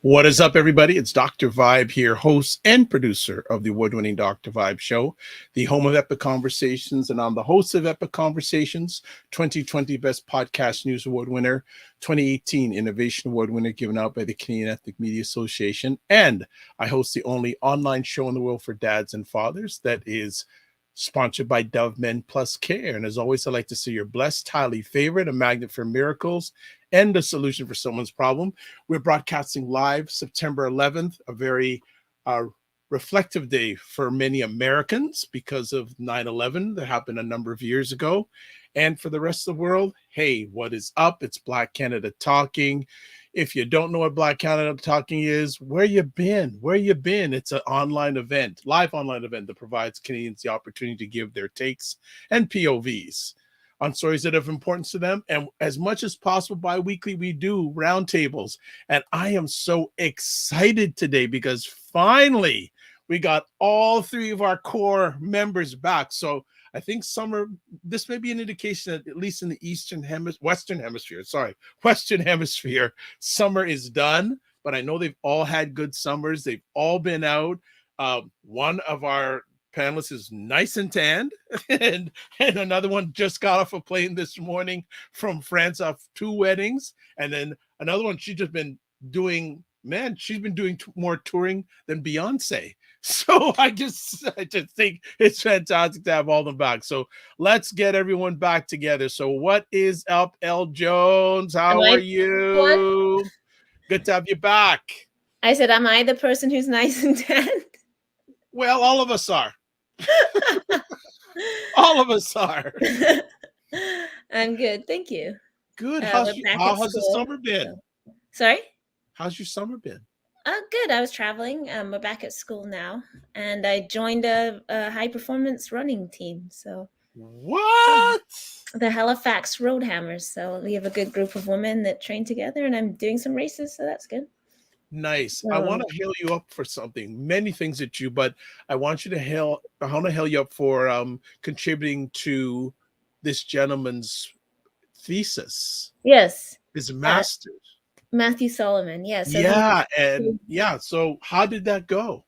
What is up, everybody? It's Dr. Vibe here, host and producer of the award-winning Dr. Vibe Show, the home of Epic Conversations, and I'm the host of Epic Conversations, 2020 Best Podcast News Award winner, 2018 Innovation Award winner given out by the Canadian Ethnic Media Association, and I host the only online show in the world for dads and fathers that is sponsored by Dove Men Plus Care. And as always, I'd like to say you're blessed, highly favored, a magnet for miracles, and a solution for someone's problem. We're broadcasting live September 11th, a very reflective day for many Americans because of 9/11 that happened a number of years ago. And for the rest of the world, hey, what is up? It's Black Canada Talking. If you don't know what Black Canada Talking is, where you been? Where you been? It's an online event, live online event that provides Canadians the opportunity to give their takes and POVs on stories that have importance to them. And as much as possible, bi-weekly, we do roundtables. And I am so excited today because finally we got all three of our core members back. So I think this may be an indication that at least in the Western Hemisphere, summer is done. But I know they've all had good summers. They've all been out. One of our panelists is nice and tanned, and another one just got off a plane this morning from France off 2 weddings, and then another one she's been doing more touring than Beyonce. So I just think it's fantastic to have all of them back. So let's get everyone back together. So what is up, L. Jones? How are you? Good to have you back. I said, am I the person who's nice and tanned? Well, all of us are. All of us are. I'm good, thank you. Good. How has the summer been? Sorry? How's your summer been? Good. I was traveling. We're back at school now, and I joined a high-performance running team. So what? The Halifax Roadhammers. So we have a good group of women that train together, and I'm doing some races, so that's good. Nice. I want to hail you up for something. Many things at you, but I want to hail you up for contributing to this gentleman's thesis. Yes. His master's. Matthew Solomon. Yeah. So So how did that go?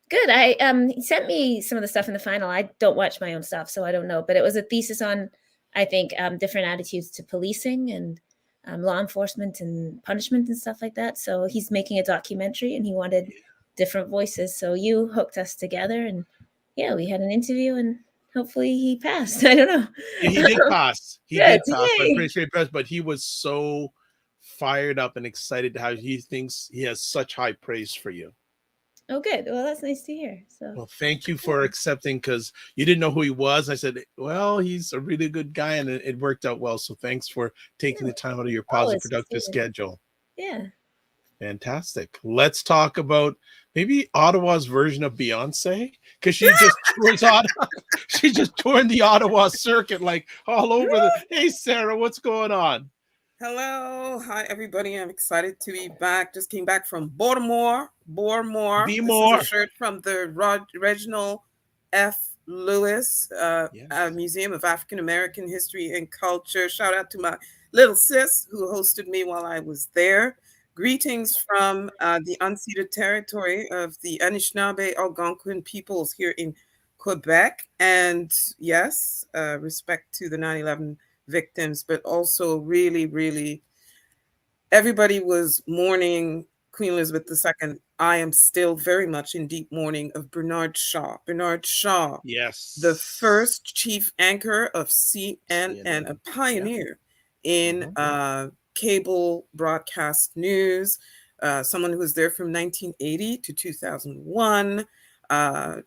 Good. He sent me some of the stuff in the final. I don't watch my own stuff, so I don't know. But it was a thesis on, I think, different attitudes to policing and law enforcement and punishment and stuff like that. So he's making a documentary and he wanted different voices. So you hooked us together and we had an interview and hopefully he passed. I don't know. Yeah, he did pass. He did pass. I'm pretty sure he passed, but he was so fired up and excited how he thinks he has such high praise for you. Oh, good. Well, that's nice to hear. Well, thank you for accepting, because you didn't know who he was. I said, well, he's a really good guy, and it worked out well. So thanks for taking the time out of your positive, productive schedule. Yeah. Fantastic. Let's talk about maybe Ottawa's version of Beyonce, because she just toured the Ottawa circuit, like all over Hey, Sarah, what's going on? Hello. Hi, everybody. I'm excited to be back. Just came back from Baltimore. Be This more. is a shirt from the Reginald F. Lewis Museum of African American History and Culture. Shout out to my little sis who hosted me while I was there. Greetings from the unceded territory of the Anishinaabe Algonquin peoples here in Quebec. And yes, respect to the 9/11 victims, but also really, really, everybody was mourning Queen Elizabeth II. I am still very much in deep mourning of Bernard Shaw. Bernard Shaw, yes, the first chief anchor of CNN, a pioneer in cable broadcast news, someone who was there from 1980 to 2001.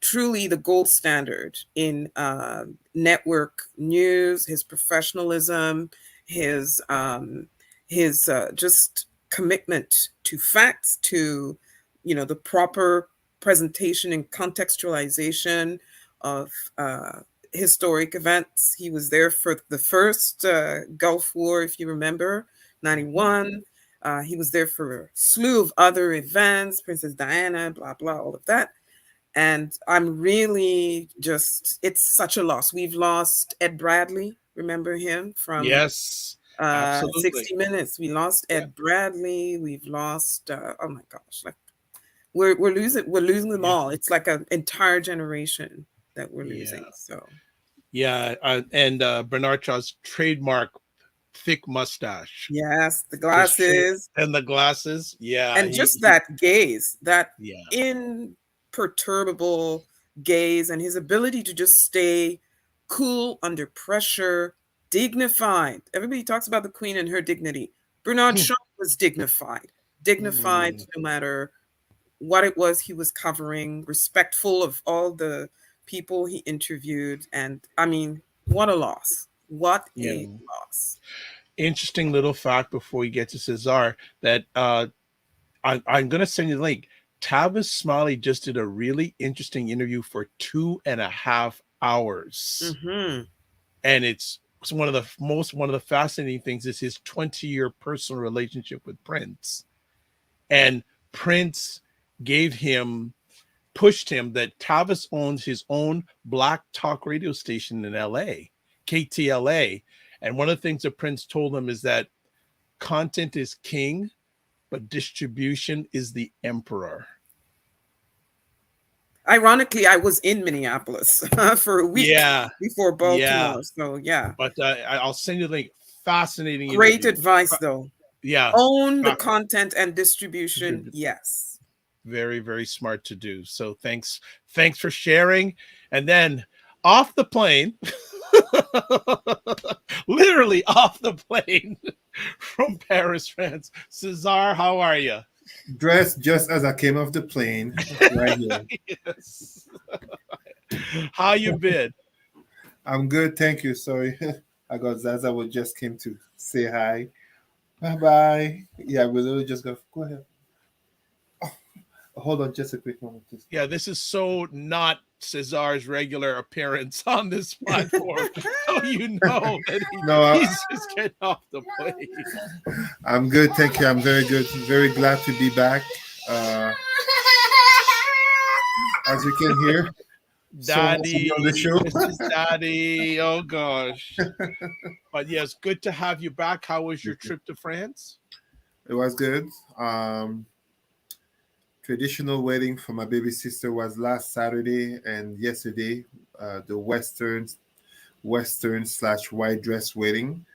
Truly the gold standard in network news, his professionalism, his just commitment to facts, to the proper presentation and contextualization of historic events. He was there for the first Gulf War, if you remember, 91. He was there for a slew of other events, Princess Diana, blah, blah, all of that. And I'm really it's such a loss. We've lost Ed Bradley. Remember him from? Yes. Absolutely. 60 Minutes. We lost Ed Bradley. We've lost. Oh my gosh! Like we're losing them all. It's like an entire generation that we're losing. So and Bernard Shaw's trademark thick mustache. Yes, the glasses and the glasses. Yeah, and just that gaze, that imperturbable gaze, and his ability to just stay cool under pressure, dignified. Everybody talks about the Queen and her dignity. Bernard Shaw was dignified no matter what it was he was covering, respectful of all the people he interviewed. And I mean, what a loss. What a loss. Interesting little fact before we get to Cesar that I'm going to send you the link. Tavis Smiley just did a really interesting interview for 2.5 hours. And it's one of the fascinating things is his 20-year personal relationship with Prince. And Prince pushed him that Tavis owns his own black talk radio station in LA, KTLA. And one of the things that Prince told him is that content is king, but distribution is the emperor. Ironically, I was in Minneapolis for a week before Baltimore. So, But I'll send you the link. Fascinating. Great advice, though. Yeah. Own the content and distribution. Yes. Very, very smart to do. So thanks for sharing. And then off the plane, literally off the plane from Paris, France. Cesar, how are you? Dressed just as I came off the plane, right here. Yes. How you been? I'm good, thank you. Sorry, I got Zaza. We just came to say hi. Bye. Yeah, we literally just go ahead. Oh, hold on, just a quick moment, please. Yeah, this is so not Cesar's regular appearance on this platform. So you know that he's just getting off the plane. I'm good, thank you. I'm very good. Very glad to be back. As you can hear, Daddy, on the show. This is Daddy. Oh gosh. But yes, good to have you back. How was your trip to France? It was good. Traditional wedding for my baby sister was last Saturday and yesterday. The Western/white dress wedding.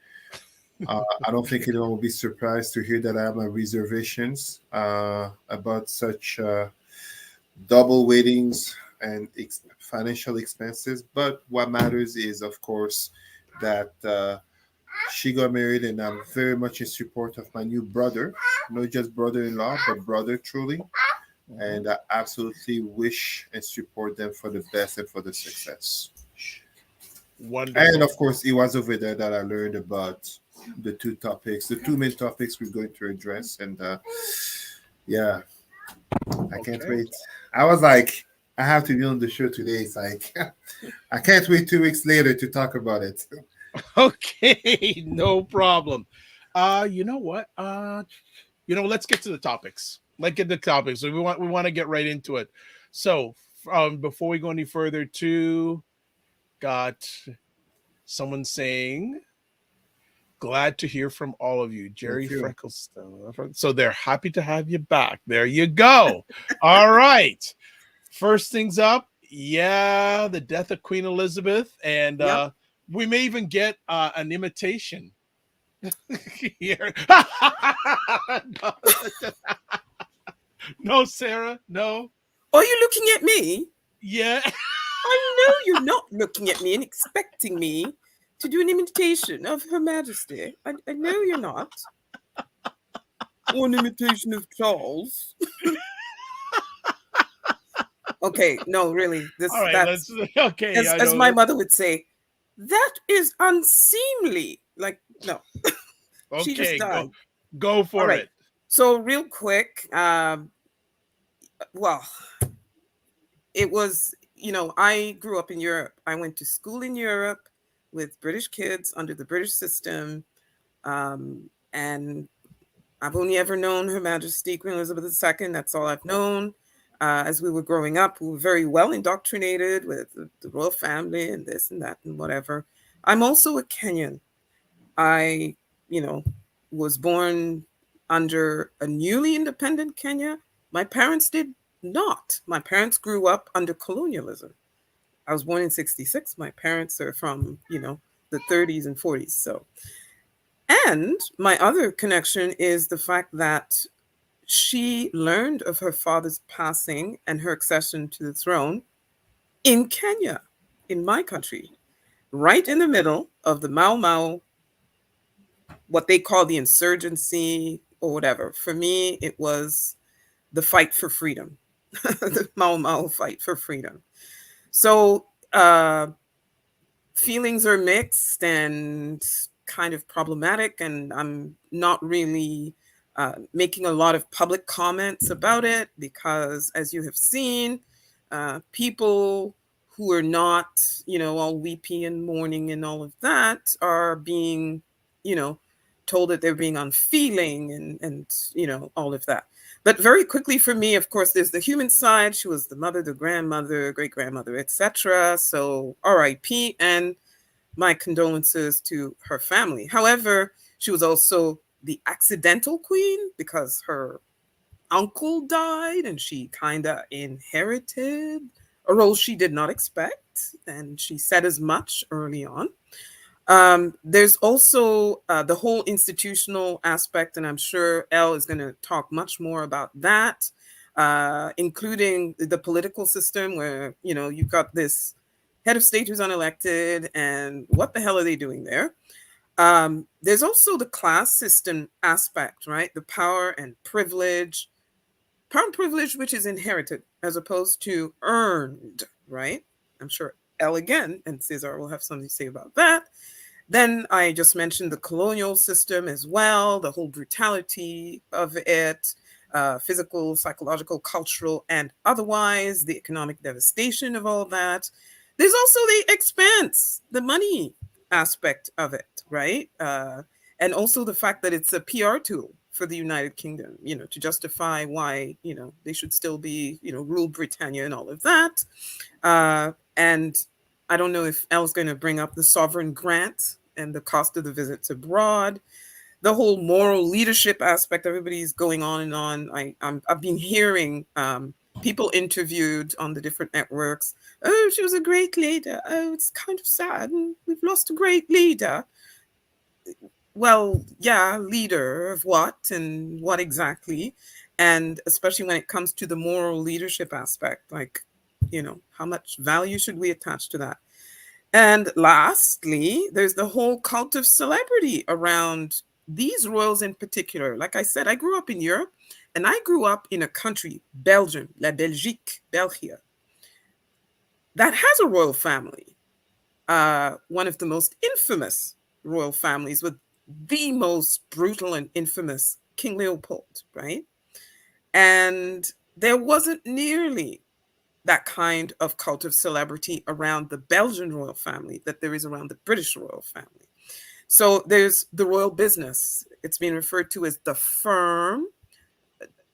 I don't think anyone will be surprised to hear that I have my reservations about such double weddings and financial expenses. But what matters is, of course, that she got married, and I'm very much in support of my new brother, not just brother-in-law, but brother truly. And I absolutely wish and support them for the best and for the success. Wonderful. And of course, it was over there that I learned about the two main topics we're going to address. And I can't wait. I was like, I have to be on the show today. It's like, I can't wait 2 weeks later to talk about it. Okay, no problem. You know what? Let's get to the topics. Let's get the topics. So we want to get right into it. So before we go any further, got someone saying, glad to hear from all of you. Jerry Frecklestone. So they're happy to have you back. There you go. All right. First things up. Yeah, the death of Queen Elizabeth. And we may even get an imitation here. No, Sarah, no. Are you looking at me? Yeah. I know you're not looking at me and expecting me to do an imitation of Her Majesty. I know you're not. Or an imitation of Charles. Okay, no, really. As my mother would say, that is unseemly. Like, no. Okay, she just died. Go for it. So real quick, it was, I grew up in Europe. I went to school in Europe with British kids under the British system. And I've only ever known Her Majesty Queen Elizabeth II. That's all I've known. As we were growing up, we were very well indoctrinated with the royal family and this and that and whatever. I'm also a Kenyan. I was born under a newly independent Kenya. My parents did not. My parents grew up under colonialism. I was born in 66. My parents are from, the 30s and 40s. So, and my other connection is the fact that she learned of her father's passing and her accession to the throne in Kenya, in my country, right in the middle of the Mau Mau, what they call the insurgency or whatever. For me, it was the fight for freedom, the Mau Mau fight for freedom. So feelings are mixed and kind of problematic, and I'm not really making a lot of public comments about it because, as you have seen, people who are not, all weepy and mourning and all of that are being, told that they're being unfeeling and all of that. But very quickly for me, of course, there's the human side. She was the mother, the grandmother, great-grandmother, etc. So RIP, and my condolences to her family. However, she was also the accidental queen because her uncle died and she kind of inherited a role she did not expect. And she said as much early on. There's also the whole institutional aspect, and I'm sure Elle is going to talk much more about that, including the political system where, you've got this head of state who's unelected, and what the hell are they doing there? There's also the class system aspect, right? The power and privilege, which is inherited as opposed to earned, right? I'm sure Elle again and Cesar will have something to say about that. Then I just mentioned the colonial system as well, the whole brutality of it, physical, psychological, cultural, and otherwise, the economic devastation of all that. There's also the expense, the money aspect of it, right? And also the fact that it's a PR tool for the United Kingdom, to justify why, they should still be, rule Britannia and all of that. And I don't know if Elle's going to bring up the sovereign grant and the cost of the visits abroad, the whole moral leadership aspect. Everybody's going on and on. I've been hearing people interviewed on the different networks. Oh, she was a great leader. Oh, it's kind of sad. We've lost a great leader. Well, yeah, leader of what and what exactly? And especially when it comes to the moral leadership aspect, like, how much value should we attach to that? And lastly, there's the whole cult of celebrity around these royals in particular. Like I said, I grew up in Europe, and I grew up in a country, Belgium, La Belgique, Belgium, that has a royal family. One of the most infamous royal families with the most brutal and infamous King Leopold, right? And there wasn't nearly that kind of cult of celebrity around the Belgian royal family that there is around the British royal family. So there's the royal business. It's being referred to as the firm.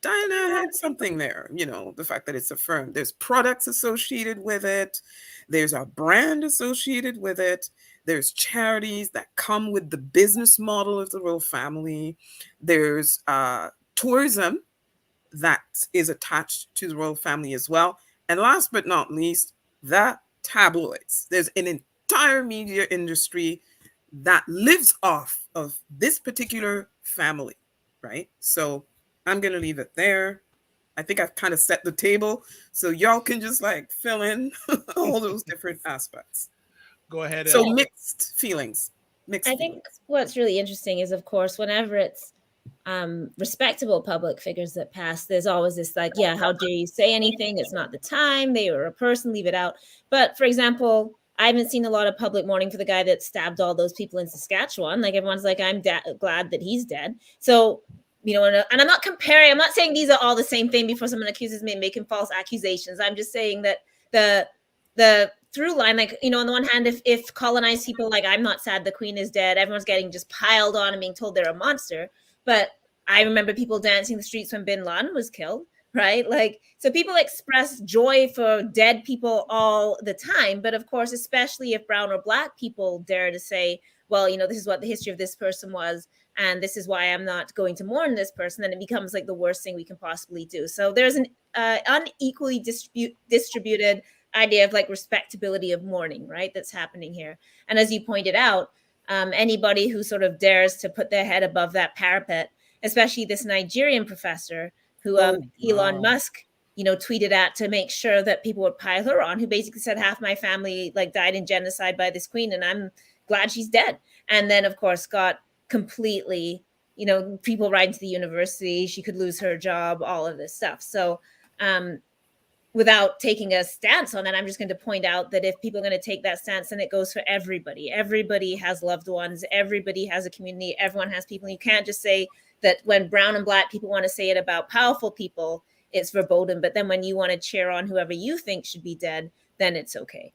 Diana had something there, the fact that it's a firm. There's products associated with it. There's a brand associated with it. There's charities that come with the business model of the royal family. There's tourism that is attached to the royal family as well. And last but not least, the tabloids. There's an entire media industry that lives off of this particular family, right? So I'm going to leave it there. I think I've kind of set the table, so y'all can just fill in all those different aspects. Go ahead. So mixed feelings. I think what's really interesting is, of course, whenever it's respectable public figures that pass, there's always this how dare you say anything? It's not the time. They were a person, leave it out. But for example, I haven't seen a lot of public mourning for the guy that stabbed all those people in Saskatchewan. Everyone's I'm glad that he's dead. So, and I'm not comparing, I'm not saying these are all the same thing before someone accuses me of making false accusations. I'm just saying that the through line, on the one hand, if colonized people, I'm not sad the queen is dead, everyone's getting just piled on and being told they're a monster. But I remember people dancing the streets when Bin Laden was killed, right? So people express joy for dead people all the time. But of course, especially if brown or black people dare to say, well, this is what the history of this person was, and this is why I'm not going to mourn this person, then it becomes like the worst thing we can possibly do. So there's an unequally distributed idea of like respectability of mourning, right, that's happening here. And as you pointed out, anybody who sort of dares to put their head above that parapet, especially this Nigerian professor who Elon Musk, tweeted at to make sure that people would pile her on, who basically said half my family like died in genocide by this queen, and I'm glad she's dead. And then, of course, got completely, people writing to the university, she could lose her job, all of this stuff. So without taking a stance on that, I'm just going to point out that if people are going to take that stance, then it goes for everybody. Everybody has loved ones. Everybody has a community. Everyone has people. You can't just say that when brown and black people want to say it about powerful people, it's verboten. But then when you want to cheer on whoever you think should be dead, then it's okay.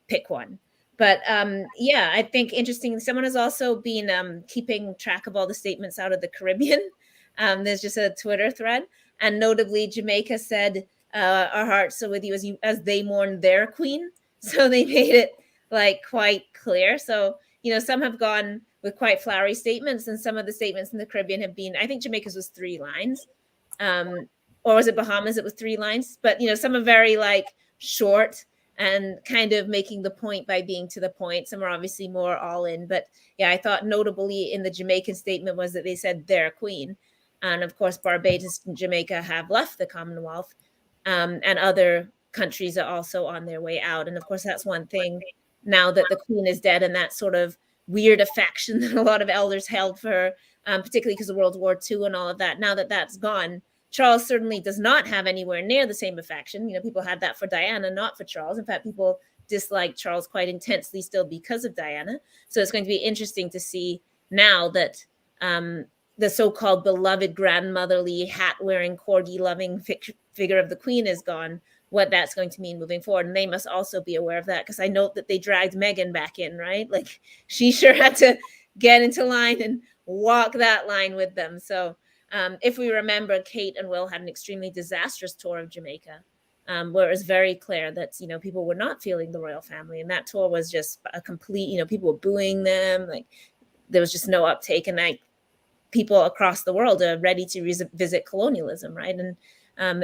Pick one. But I think interesting. Someone has also been keeping track of all the statements out of the Caribbean. There's just a Twitter thread. And notably, Jamaica said, our hearts are with you as they mourn their queen. So they made it like quite clear. So, some have gone with quite flowery statements, and some of the statements in the Caribbean have been, I think Jamaica's was 3 lines. Or was it Bahamas? It was 3 lines. But, some are very like short and kind of making the point by being to the point. Some are obviously more all in. But yeah, I thought notably in the Jamaican statement was that they said their queen. And of course, Barbados and Jamaica have left the Commonwealth. And other countries are also on their way out. And of course, that's one thing now that the queen is dead, and that sort of weird affection that a lot of elders held for her, particularly because of World War II and all of that. Now that that's gone, Charles certainly does not have anywhere near the same affection. People had that for Diana, not for Charles. In fact, people dislike Charles quite intensely still because of Diana. So it's going to be interesting to see now that the so-called beloved grandmotherly hat-wearing, corgi-loving figure of the queen is gone, what that's going to mean moving forward. And they must also be aware of that, because I note that they dragged Meghan back in, right? Like, she sure had to get into line and walk that line with them. So if we remember, Kate and Will had an extremely disastrous tour of Jamaica, where it was very clear that, people were not feeling the royal family. And that tour was just a complete, people were booing them. Like, there was just no uptake. And people across the world are ready to revisit colonialism, right? And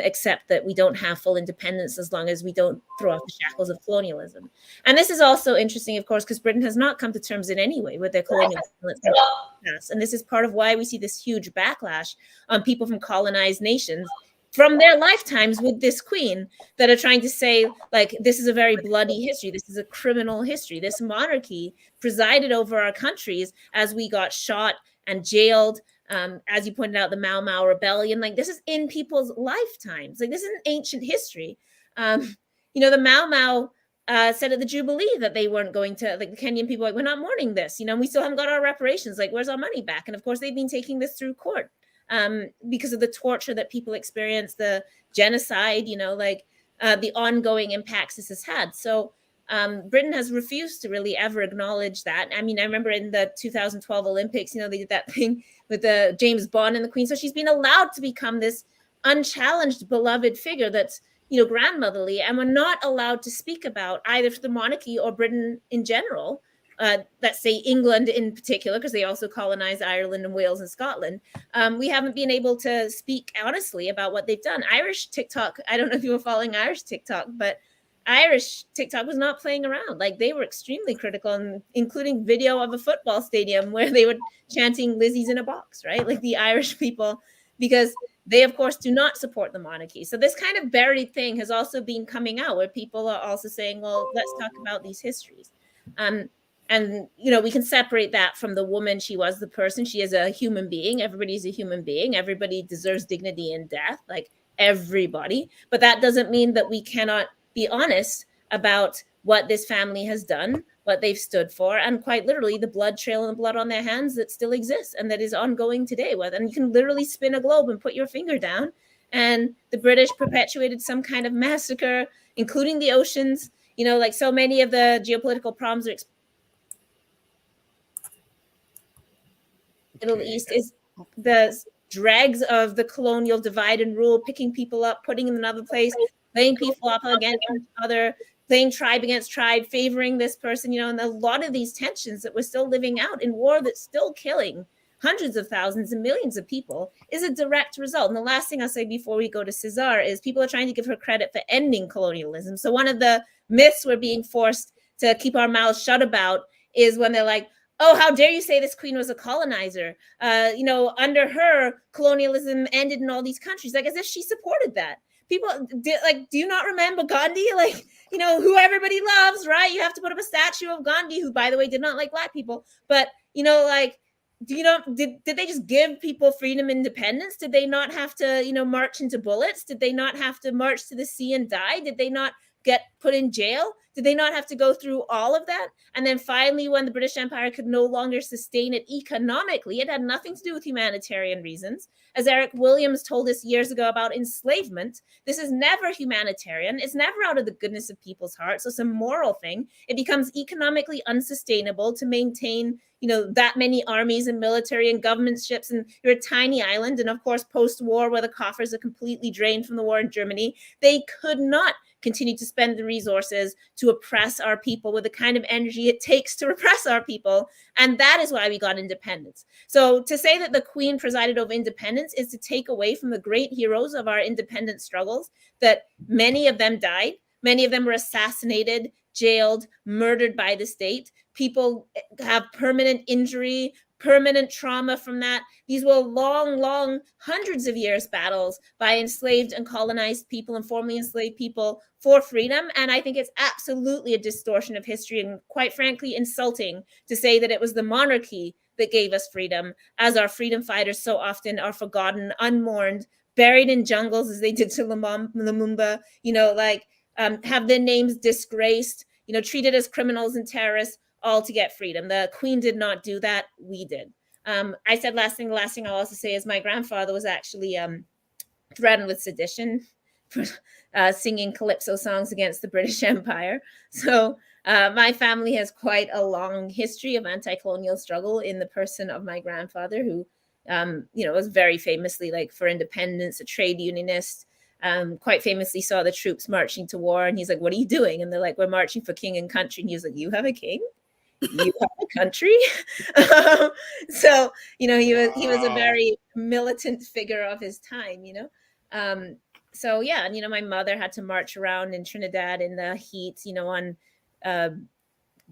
accept that we don't have full independence as long as we don't throw off the shackles of colonialism. And this is also interesting, of course, because Britain has not come to terms in any way with their colonial past. And this is part of why we see this huge backlash on people from colonized nations from their lifetimes with this queen, that are trying to say, like, this is a very bloody history. This is a criminal history. This monarchy presided over our countries as we got shot and jailed. As you pointed out, the Mau Mau rebellion, like, this is in people's lifetimes. Like, this is an ancient history. The Mau Mau said at the Jubilee that they weren't going to, like, the Kenyan people, like, we're not mourning this, we still haven't got our reparations. Like, where's our money back? And of course, they've been taking this through court because of the torture that people experience, the genocide, the ongoing impacts this has had. So Britain has refused to really ever acknowledge that. I mean, I remember in the 2012 Olympics, they did that thing with the James Bond and the Queen. So she's been allowed to become this unchallenged, beloved figure that's, grandmotherly, and we're not allowed to speak about either the monarchy or Britain in general. Let's say England in particular, because they also colonized Ireland and Wales and Scotland. We haven't been able to speak honestly about what they've done. Irish TikTok, I don't know if you were following Irish TikTok, but Irish TikTok was not playing around. Like, they were extremely critical, and including video of a football stadium where they were chanting Lizzie's in a box, right? Like, the Irish people, because they, of course, do not support the monarchy. So this kind of buried thing has also been coming out, where people are also saying, well, let's talk about these histories. And, we can separate that from the woman. She was the person. She is a human being. Everybody's a human being. Everybody deserves dignity in death, like everybody. But that doesn't mean that we cannot be honest about what this family has done, what they've stood for, and quite literally the blood trail and the blood on their hands that still exists and that is ongoing today. And you can literally spin a globe and put your finger down, and the British perpetuated some kind of massacre, including the oceans. Like, so many of the geopolitical problems are Middle East is the dregs of the colonial divide and rule, picking people up, putting them in another place, laying people up against each other, playing tribe against tribe, favoring this person, and a lot of these tensions that we're still living out in war that's still killing hundreds of thousands and millions of people is a direct result. And the last thing I'll say before we go to Cesar is people are trying to give her credit for ending colonialism. So one of the myths we're being forced to keep our mouths shut about is when they're like, oh, how dare you say this queen was a colonizer? Under her, colonialism ended in all these countries, like as if she supported that. People do you not remember Gandhi? Who everybody loves, right? You have to put up a statue of Gandhi, who, by the way, did not like Black people. But, did they just give people freedom, independence? Did they not have to, march into bullets? Did they not have to march to the sea and die? Did they not get put in jail? Did they not have to go through all of that? And then finally, when the British Empire could no longer sustain it economically, it had nothing to do with humanitarian reasons. As Eric Williams told us years ago about enslavement, this is never humanitarian. It's never out of the goodness of people's hearts. So it's a moral thing. It becomes economically unsustainable to maintain, that many armies and military and government ships, and you're a tiny island. And of course, post-war, where the coffers are completely drained from the war in Germany, they could not continue to spend the resources to oppress our people with the kind of energy it takes to repress our people. And that is why we got independence. So to say that the Queen presided over independence is to take away from the great heroes of our independence struggles, that many of them died, many of them were assassinated, jailed, murdered by the state. People have permanent injury, permanent trauma from that. These were long, hundreds of years battles by enslaved and colonized people and formerly enslaved people for freedom. And I think it's absolutely a distortion of history and, quite frankly, insulting to say that it was the monarchy that gave us freedom, as our freedom fighters so often are forgotten, unmourned, buried in jungles as they did to Lumumba, have their names disgraced, treated as criminals and terrorists, all to get freedom. The Queen did not do that. We did. I said the last thing I'll also say is my grandfather was actually threatened with sedition for singing calypso songs against the British Empire. So my family has quite a long history of anti-colonial struggle in the person of my grandfather, who, was very famously for independence, a trade unionist, quite famously saw the troops marching to war. And he's like, what are you doing? And they're like, we're marching for king and country. And he was like, you have a king? You have a country? So, he was a very militant figure of his time, So, yeah, and, my mother had to march around in Trinidad in the heat, on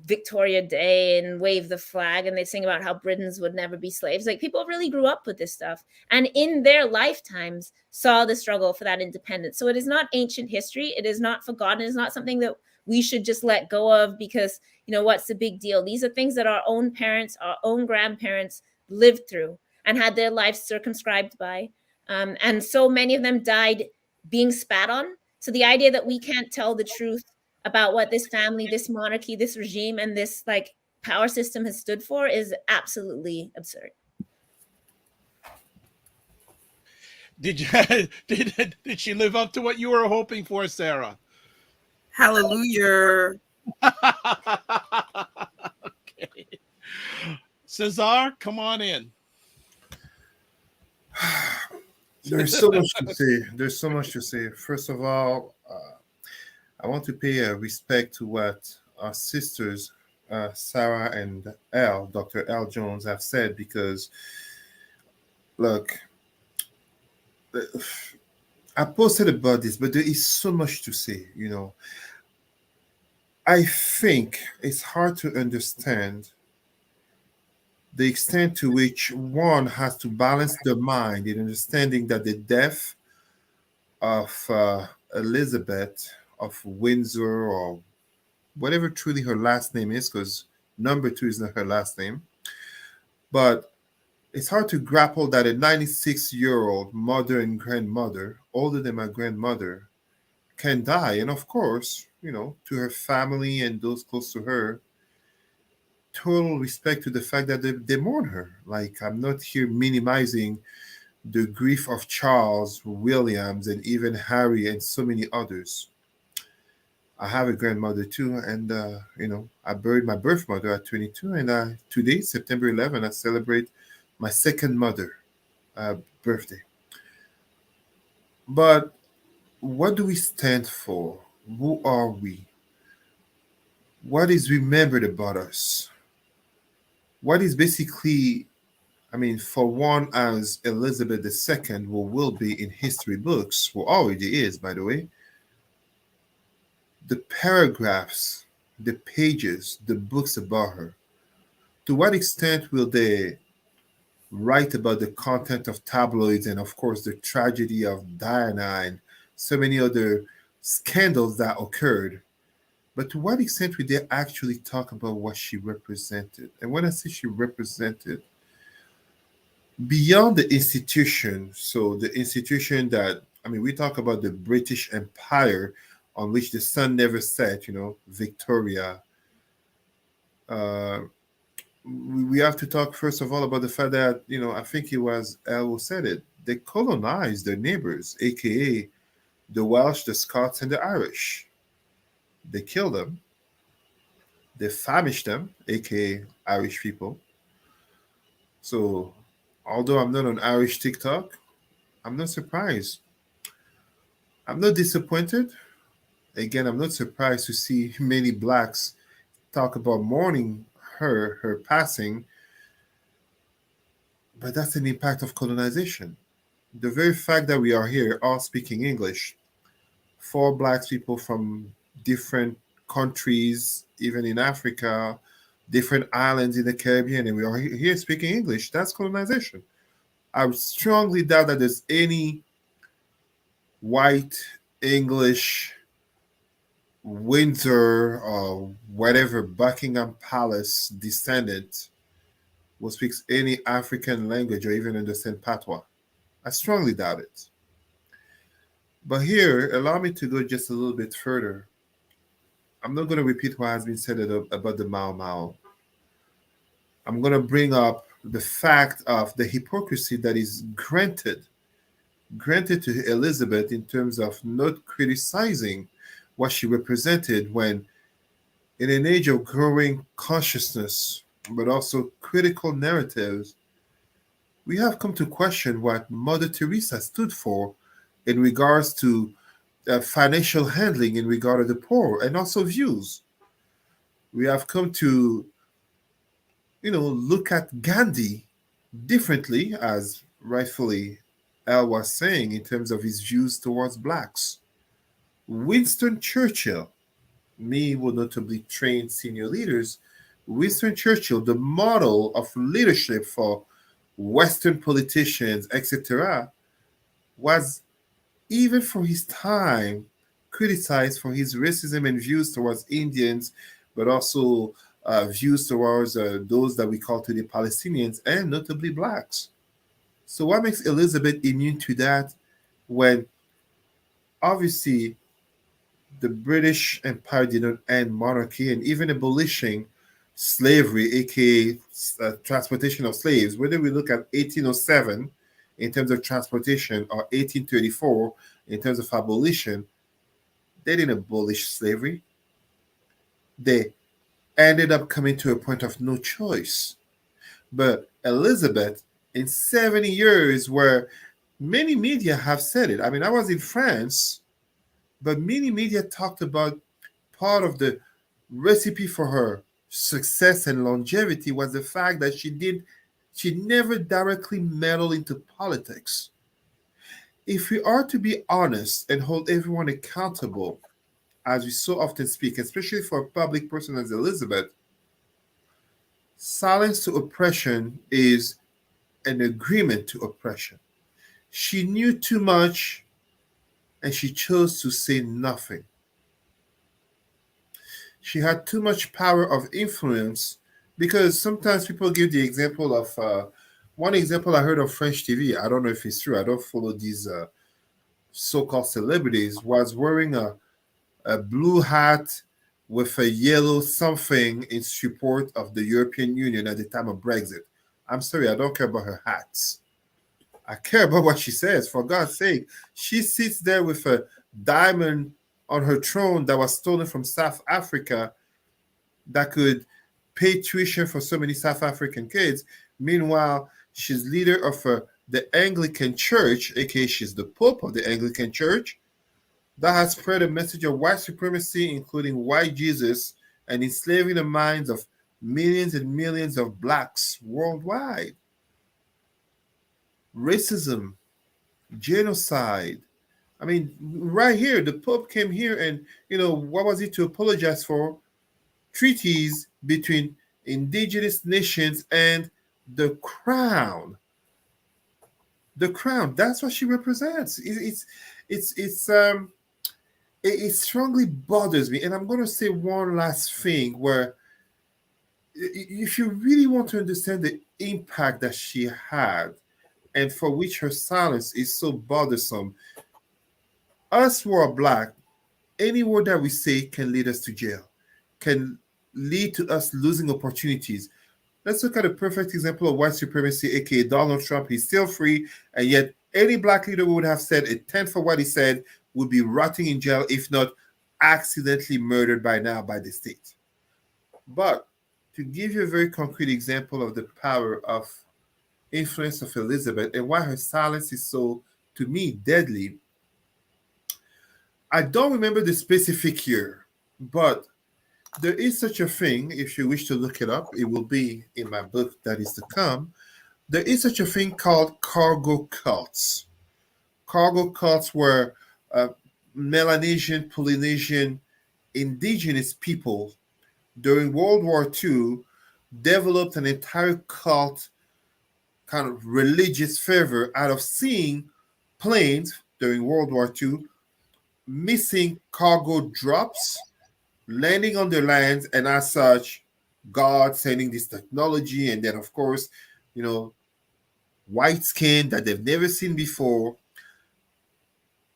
Victoria Day and wave the flag, and they sing about how Britons would never be slaves. People really grew up with this stuff, and in their lifetimes saw the struggle for that independence. So it is not ancient history. It is not forgotten. It's not something that we should just let go of because, what's the big deal? These are things that our own parents, our own grandparents lived through and had their lives circumscribed by. And so many of them died being spat on. So the idea that we can't tell the truth about what this family, this monarchy, this regime, and this power system has stood for is absolutely absurd. Did she live up to what you were hoping for, Sarah? Hallelujah. Okay. Cesar, come on in. There's so much to say. First of all, I want to pay respect to what our sisters, Sarah and Dr. L. Jones, have said, because, look, I posted about this, but there is so much to say, I think it's hard to understand the extent to which one has to balance the mind in understanding that the death of Elizabeth of Windsor, or whatever truly her last name is, because number 2 is not her last name, but it's hard to grapple that a 96-year-old mother and grandmother, older than my grandmother, can die. And of course, to her family and those close to her, total respect to the fact that they mourn her. I'm not here minimizing the grief of Charles, Williams, and even Harry and so many others. I have a grandmother too, and I buried my birth mother at 22, and today, September 11, I celebrate my second mother birthday. But what do we stand for? Who are we? what is remembered about us? What is basically, I mean, for one as Elizabeth II, who will be in history books, who already is, by the way, the paragraphs, the pages, the books about her, to what extent will they write about the content of tabloids and, of course, the tragedy of Diana and so many other scandals that occurred? But to what extent will they actually talk about what she represented? And when I say she represented, beyond the institution, so the institution that, I mean, we talk about the British Empire on which the sun never set, Victoria. We have to talk first of all about the fact that, I think it was Elle who said it, they colonized their neighbors, aka the Welsh, the Scots, and the Irish. They killed them. They famished them, aka Irish people. So, although I'm not on Irish TikTok, I'm not surprised. I'm not disappointed. Again, I'm not surprised to see many blacks talk about mourning her passing, but that's an impact of colonization. The very fact that we are here all speaking English, 4 black people from different countries, even in Africa, different islands in the Caribbean, and we are here speaking English, that's colonization. I would strongly doubt that there's any white English Windsor or whatever Buckingham Palace descendant who speaks any African language or even understand patois. I strongly doubt it. But here, allow me to go just a little bit further. I'm not going to repeat what has been said about the Mau Mau. I'm going to bring up the fact of the hypocrisy that is granted to Elizabeth in terms of not criticizing what she represented when, in an age of growing consciousness, but also critical narratives, we have come to question what Mother Teresa stood for in regards to financial handling in regard to the poor and also views. We have come to, look at Gandhi differently, as rightfully Al was saying, in terms of his views towards blacks. Winston Churchill, me who notably trained senior leaders, Winston Churchill, the model of leadership for Western politicians, etc., was, even for his time, criticized for his racism and views towards Indians, but also views towards those that we call today Palestinians, and notably blacks. So what makes Elizabeth immune to that when obviously the British Empire did not end monarchy and even abolishing slavery, aka transportation of slaves, whether we look at 1807 in terms of transportation or 1834 in terms of abolition, they didn't abolish slavery. They ended up coming to a point of no choice. But Elizabeth, in 70 years, where many media have said it, I mean, I was in France, but many media talked about part of the recipe for her success and longevity was the fact that she never directly meddled into politics. If we are to be honest and hold everyone accountable, as we so often speak, especially for a public person as Elizabeth, silence to oppression is an agreement to oppression. She knew too much and she chose to say nothing. She had too much power of influence because sometimes people give the example of one example I heard of French TV. I don't know if it's true. I don't follow these so-called celebrities. Was wearing a blue hat with a yellow something in support of the European Union at the time of Brexit. I'm sorry, I don't care about her hats. I care about what she says. For God's sake, she sits there with a diamond on her throne that was stolen from South Africa that could pay tuition for so many South African kids. Meanwhile, she's leader of the Anglican Church, aka she's the Pope of the Anglican Church, that has spread a message of white supremacy, including white Jesus, and enslaving the minds of millions and millions of blacks worldwide. Racism, genocide. I mean, right here, the Pope came here and, what was it to apologize for? Treaties between indigenous nations and the crown. The crown, that's what she represents. It strongly bothers me. And I'm going to say one last thing where if you really want to understand the impact that she had and for which her silence is so bothersome, us who are black, any word that we say can lead us to jail, can lead to us losing opportunities. Let's look at a perfect example of white supremacy, aka Donald Trump. He's still free, and yet any black leader would have said a tenth for what he said would be rotting in jail, if not accidentally murdered by now by the state. But to give you a very concrete example of the power of influence of Elizabeth and why her silence is so, to me, deadly, I don't remember the specific year, but there is such a thing. If you wish to look it up, it will be in my book that is to come. There is such a thing called cargo cults. Cargo cults were Melanesian, Polynesian, indigenous people during World War II developed an entire cult kind of religious fervor out of seeing planes during World War II missing cargo drops, landing on their lands, and as such, God sending this technology, and then, of course, white skin that they've never seen before.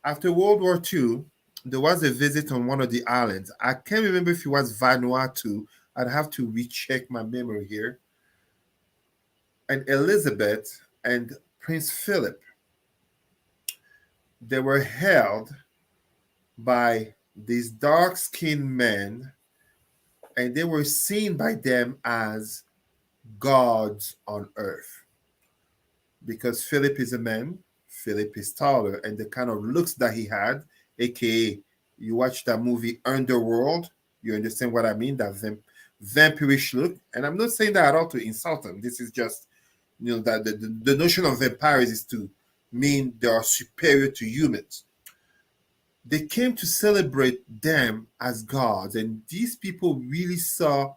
After World War II, there was a visit on one of the islands. I can't remember if it was Vanuatu. I'd have to recheck my memory here. And Elizabeth and Prince Philip, they were held by these dark-skinned men, and they were seen by them as gods on earth. Because Philip is a man, Philip is taller, and the kind of looks that he had, aka, you watch that movie Underworld, you understand what I mean, that vampirish look. And I'm not saying that at all to insult them. This is just, that the notion of vampires is to mean they are superior to humans. They came to celebrate them as gods, and these people really saw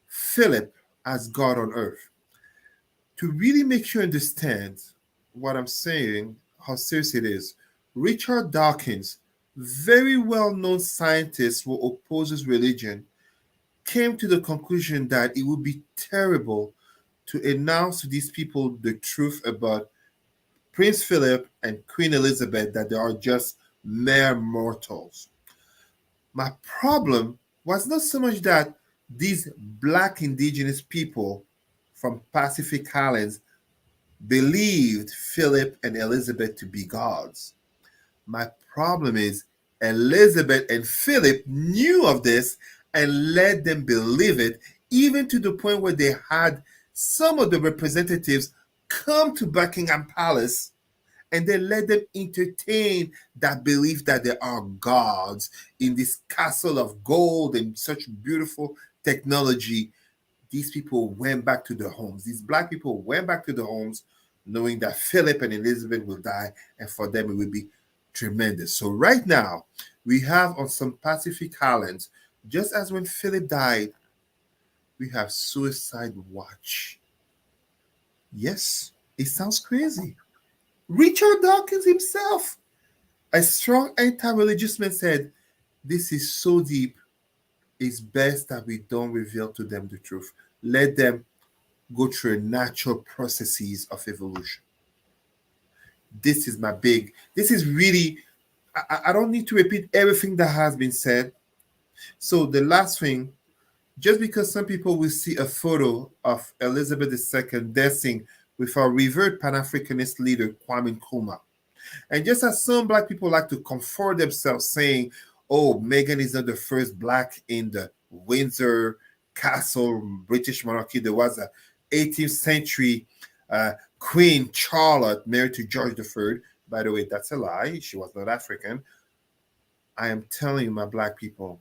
Philip as God on earth. To really make you understand what I'm saying, how serious it is, Richard Dawkins, very well-known scientist who opposes religion, came to the conclusion that it would be terrible to announce to these people the truth about Prince Philip and Queen Elizabeth, that they are just mere mortals. My problem was not so much that these black indigenous people from Pacific Islands believed Philip and Elizabeth to be gods. My problem is Elizabeth and Philip knew of this and let them believe it, even to the point where they had some of the representatives come to Buckingham Palace and they let them entertain that belief that they are gods in this castle of gold and such beautiful technology. These people went back to their homes. These black people went back to their homes knowing that Philip and Elizabeth will die, and for them it will be tremendous. So right now, we have on some Pacific Islands, just as when Philip died, we have suicide watch. Yes, it sounds crazy. Richard Dawkins himself, a strong anti-religious man, said, this is so deep, it's best that we don't reveal to them the truth. Let them go through natural processes of evolution. This is really, I don't need to repeat everything that has been said. So the last thing, just because some people will see a photo of Elizabeth II dancing with our revered Pan-Africanist leader, Kwame Nkrumah, and just as some black people like to comfort themselves saying, oh, Meghan is not the first black in the Windsor Castle British monarchy. There was a 18th century Queen Charlotte married to George III. By the way, that's a lie. She was not African. I am telling you, my black people,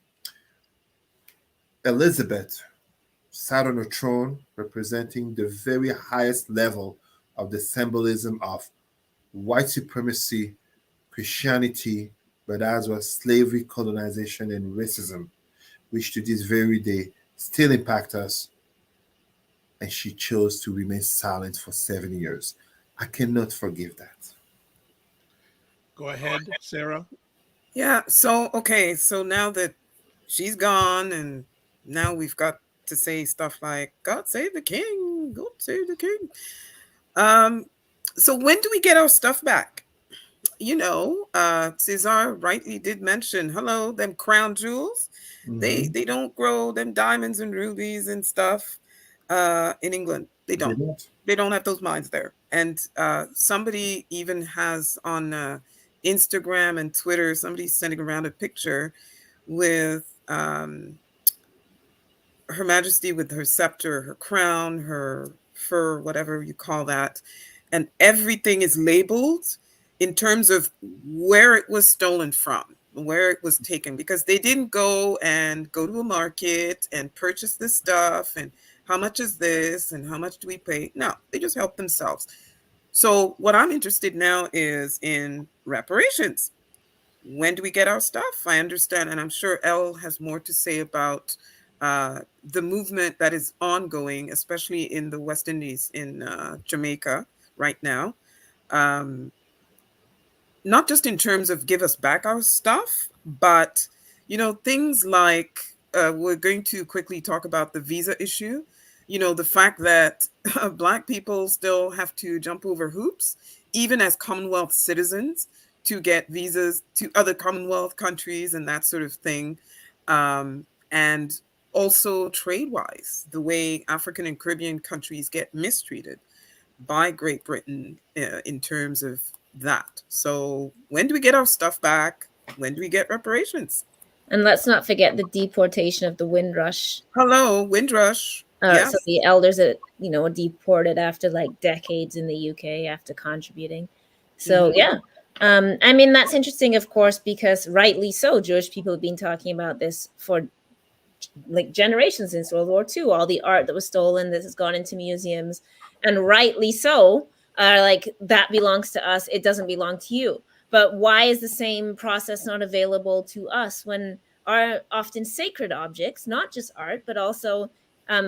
Elizabeth sat on a throne representing the very highest level of the symbolism of white supremacy, Christianity, but as well slavery, colonization, and racism, which to this very day still impact us. And she chose to remain silent for 7 years. I cannot forgive that. Go ahead, Sarah. Yeah. So, okay. So now that she's gone, and now we've got to say stuff like, God save the king, God save the king. So when do we get our stuff back? You know, Cesar rightly did mention, hello, them crown jewels. Mhm. They don't grow them diamonds and rubies and stuff in England. They don't. They don't have those mines there. And somebody even has on Instagram and Twitter, somebody's sending around a picture with Her Majesty with her scepter, her crown, her fur, whatever you call that. And everything is labeled in terms of where it was stolen from, where it was taken, because they didn't go to a market and purchase this stuff and how much is this and how much do we pay? No, they just helped themselves. So what I'm interested now is in reparations. When do we get our stuff? I understand, and I'm sure Elle has more to say about the movement that is ongoing, especially in the West Indies, in Jamaica right now. Not just in terms of give us back our stuff, but, you know, things like we're going to quickly talk about the visa issue. You know, the fact that Black people still have to jump over hoops, even as Commonwealth citizens, to get visas to other Commonwealth countries and that sort of thing. And also trade-wise, the way African and Caribbean countries get mistreated by Great Britain in terms of that. So when do we get our stuff back? When do we get reparations? And let's not forget the deportation of the Windrush. Hello, Windrush. Yes. So the elders that, you know, were deported after like decades in the UK after contributing. So yeah. I mean, that's interesting, of course, because rightly so, Jewish people have been talking about this for like generations since World War II. All the art that was stolen, that has gone into museums, and rightly so, like that belongs to us. It doesn't belong to you. But why is the same process not available to us when our often sacred objects, not just art, but also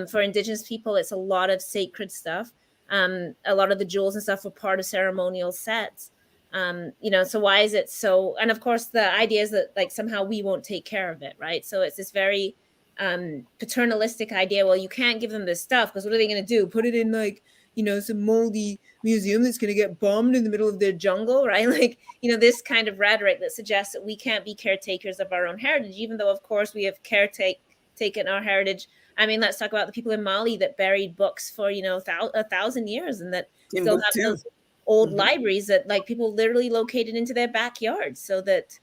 for Indigenous people, it's a lot of sacred stuff. A lot of the jewels and stuff were part of ceremonial sets. You know, so why is it so? And of course, the idea is that like somehow we won't take care of it, right? So it's this very paternalistic idea. Well, you can't give them this stuff because what are they going to do? Put it in like, you know, some moldy museum that's going to get bombed in the middle of their jungle, right? Like, you know, this kind of rhetoric that suggests that we can't be caretakers of our own heritage, even though, of course, we have taken our heritage. I mean, let's talk about the people in Mali that buried books for, you know, 1,000 years and that still have those old libraries that like people literally located into their backyards so that,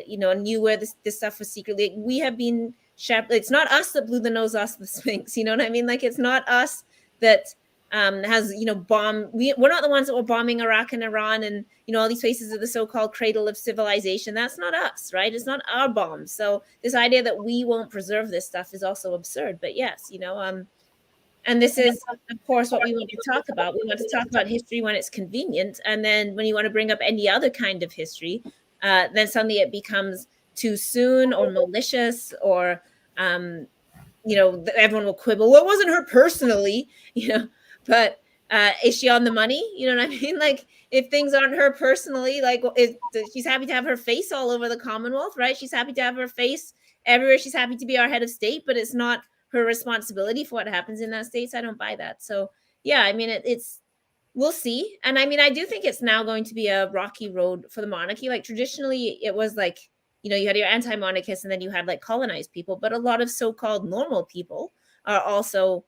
you know, knew where this stuff was secretly. We have been it's not us that blew the nose off the Sphinx. You know what I mean? Like, it's not us that has, you know, we're not the ones that were bombing Iraq and Iran and, you know, all these places of the so-called cradle of civilization. That's not us, right? It's not our bombs. So this idea that we won't preserve this stuff is also absurd. But yes, you know, and this is, of course, what we want to talk about. We want to talk about history when it's convenient. And then when you want to bring up any other kind of history, then suddenly it becomes too soon or malicious or, you know, everyone will quibble. Well, it wasn't her personally, you know, but is she on the money? You know what I mean? Like, if things aren't her personally, like she's happy to have her face all over the Commonwealth, right? She's happy to have her face everywhere. She's happy to be our head of state, but it's not her responsibility for what happens in that state. So I don't buy that. So yeah, I mean, it's we'll see. And I mean, I do think it's now going to be a rocky road for the monarchy. Like traditionally, it was like, you know, you had your anti-monarchists and then you had like colonized people, but a lot of so-called normal people are also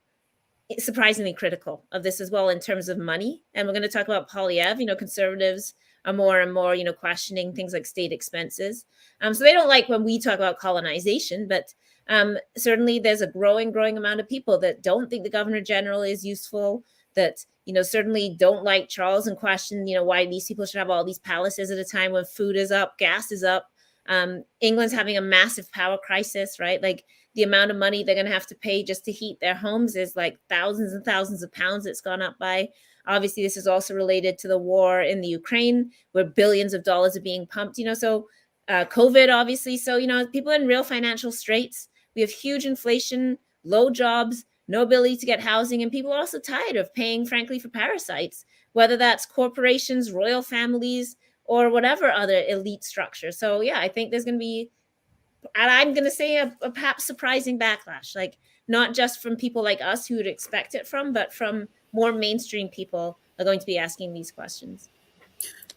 surprisingly critical of this as well in terms of money. And we're going to talk about Poilievre. You know, conservatives are more and more, you know, questioning things like state expenses. So they don't like when we talk about colonization, but certainly there's a growing amount of people that don't think the governor general is useful, that, you know, certainly don't like Charles and question, you know, why these people should have all these palaces at a time when food is up, gas is up, England's having a massive power crisis, right? Like the amount of money they're going to have to pay just to heat their homes is like thousands and thousands of pounds it's gone up by. Obviously, this is also related to the war in the Ukraine, where billions of dollars are being pumped, so COVID, obviously. So, people are in real financial straits. We have huge inflation, low jobs, no ability to get housing, and people are also tired of paying, frankly, for parasites, whether that's corporations, royal families, or whatever other elite structure. So, yeah, I think there's going to be, and I'm going to say a perhaps surprising backlash, like not just from people like us who would expect it from, but from more mainstream people are going to be asking these questions.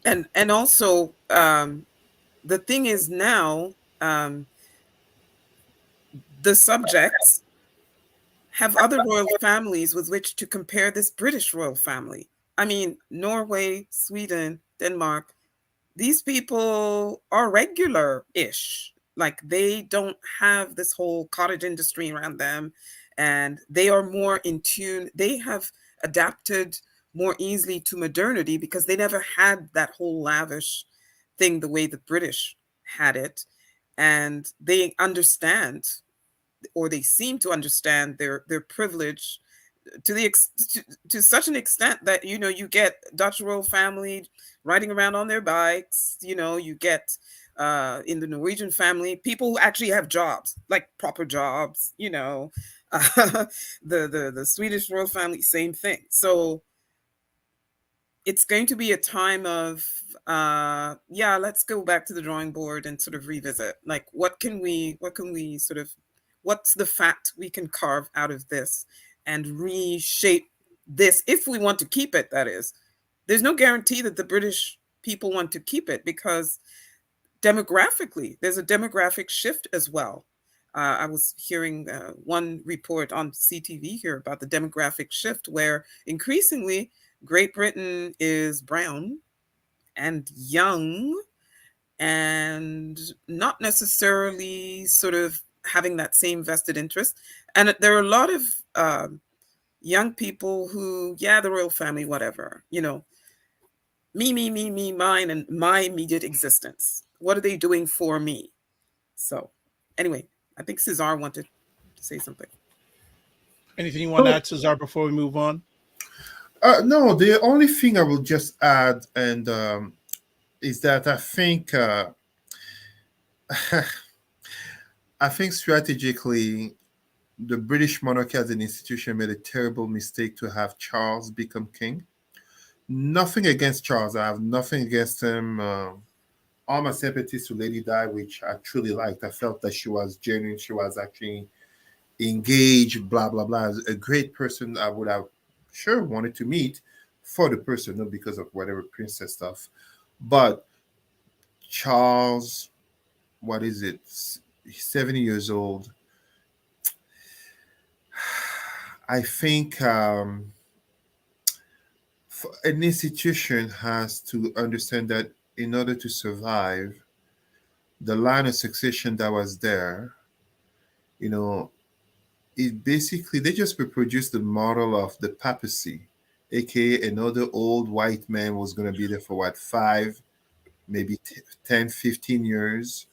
And also, the thing is now, the subjects have other royal families with which to compare this British royal family. I mean, Norway, Sweden, Denmark, these people are regular-ish. Like, they don't have this whole cottage industry around them, and they are more in tune. They have adapted more easily to modernity because they never had that whole lavish thing the way the British had it. And they understand, or they seem to understand, their privilege to such an extent that you get Dutch royal family riding around on their bikes. You get in the Norwegian family people who actually have jobs, like proper jobs. The Swedish royal family, same thing. So it's going to be a time of let's go back to the drawing board and sort of revisit, like, what can we sort of, what's the fat we can carve out of this and reshape this, if we want to keep it. That is, there's no guarantee that the British people want to keep it, because demographically, there's a demographic shift as well. I was hearing one report on CTV here about the demographic shift, where increasingly Great Britain is brown and young and not necessarily sort of having that same vested interest. And there are a lot of young people who, the royal family, whatever, me, mine, and my immediate existence. What are they doing for me? So anyway, I think Cesar wanted to say something. Anything you want to add, Cesar, before we move on? No, the only thing I will just add is that I think I think strategically, the British monarchy as an institution made a terrible mistake to have Charles become king. Nothing against Charles. I have nothing against him. All my sympathies to Lady Di, which I truly liked. I felt that she was genuine. She was actually engaged, blah, blah, blah. A great person I would have sure wanted to meet for the person, not because of whatever princess stuff. But Charles, what is it? He's 70 years old. I think an institution has to understand that in order to survive, the line of succession that was there, it basically, they just reproduced the model of the papacy, aka another old white man was going to be there for what, 5, maybe 10, 15 years.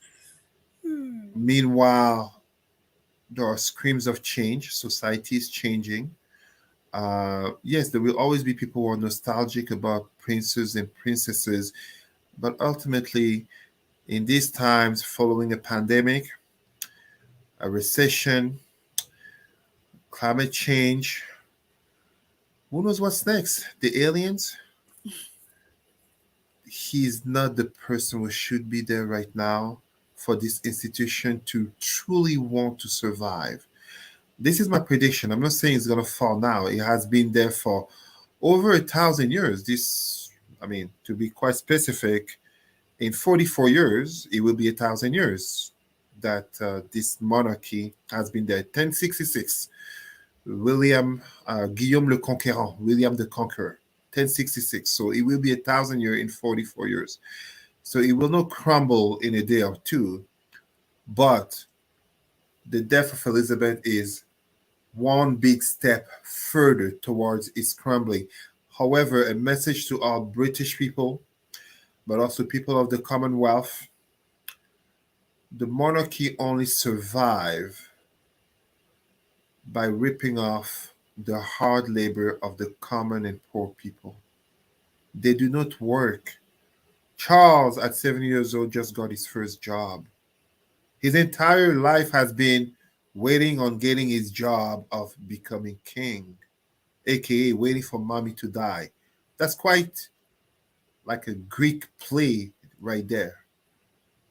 Meanwhile, there are screams of change. Society is changing. Yes, there will always be people who are nostalgic about princes and princesses, but ultimately, in these times following a pandemic, a recession, climate change, who knows what's next? The aliens? He's not the person who should be there right now for this institution to truly want to survive. This is my prediction. I'm not saying it's going to fall now. It has been there for over 1,000 years. To be quite specific, in 44 years, it will be 1,000 years that this monarchy has been there. 1066, Guillaume le Conquérant, William the Conqueror, 1066. So it will be 1,000 years in 44 years. So it will not crumble in a day or two. But the death of Elizabeth is one big step further towards its crumbling. However, a message to all British people, but also people of the Commonwealth, the monarchy only survive by ripping off the hard labor of the common and poor people. They do not work. Charles, at 7 years old, just got his first job. His entire life has been waiting on getting his job of becoming king, aka waiting for mommy to die. That's quite like a Greek play right there.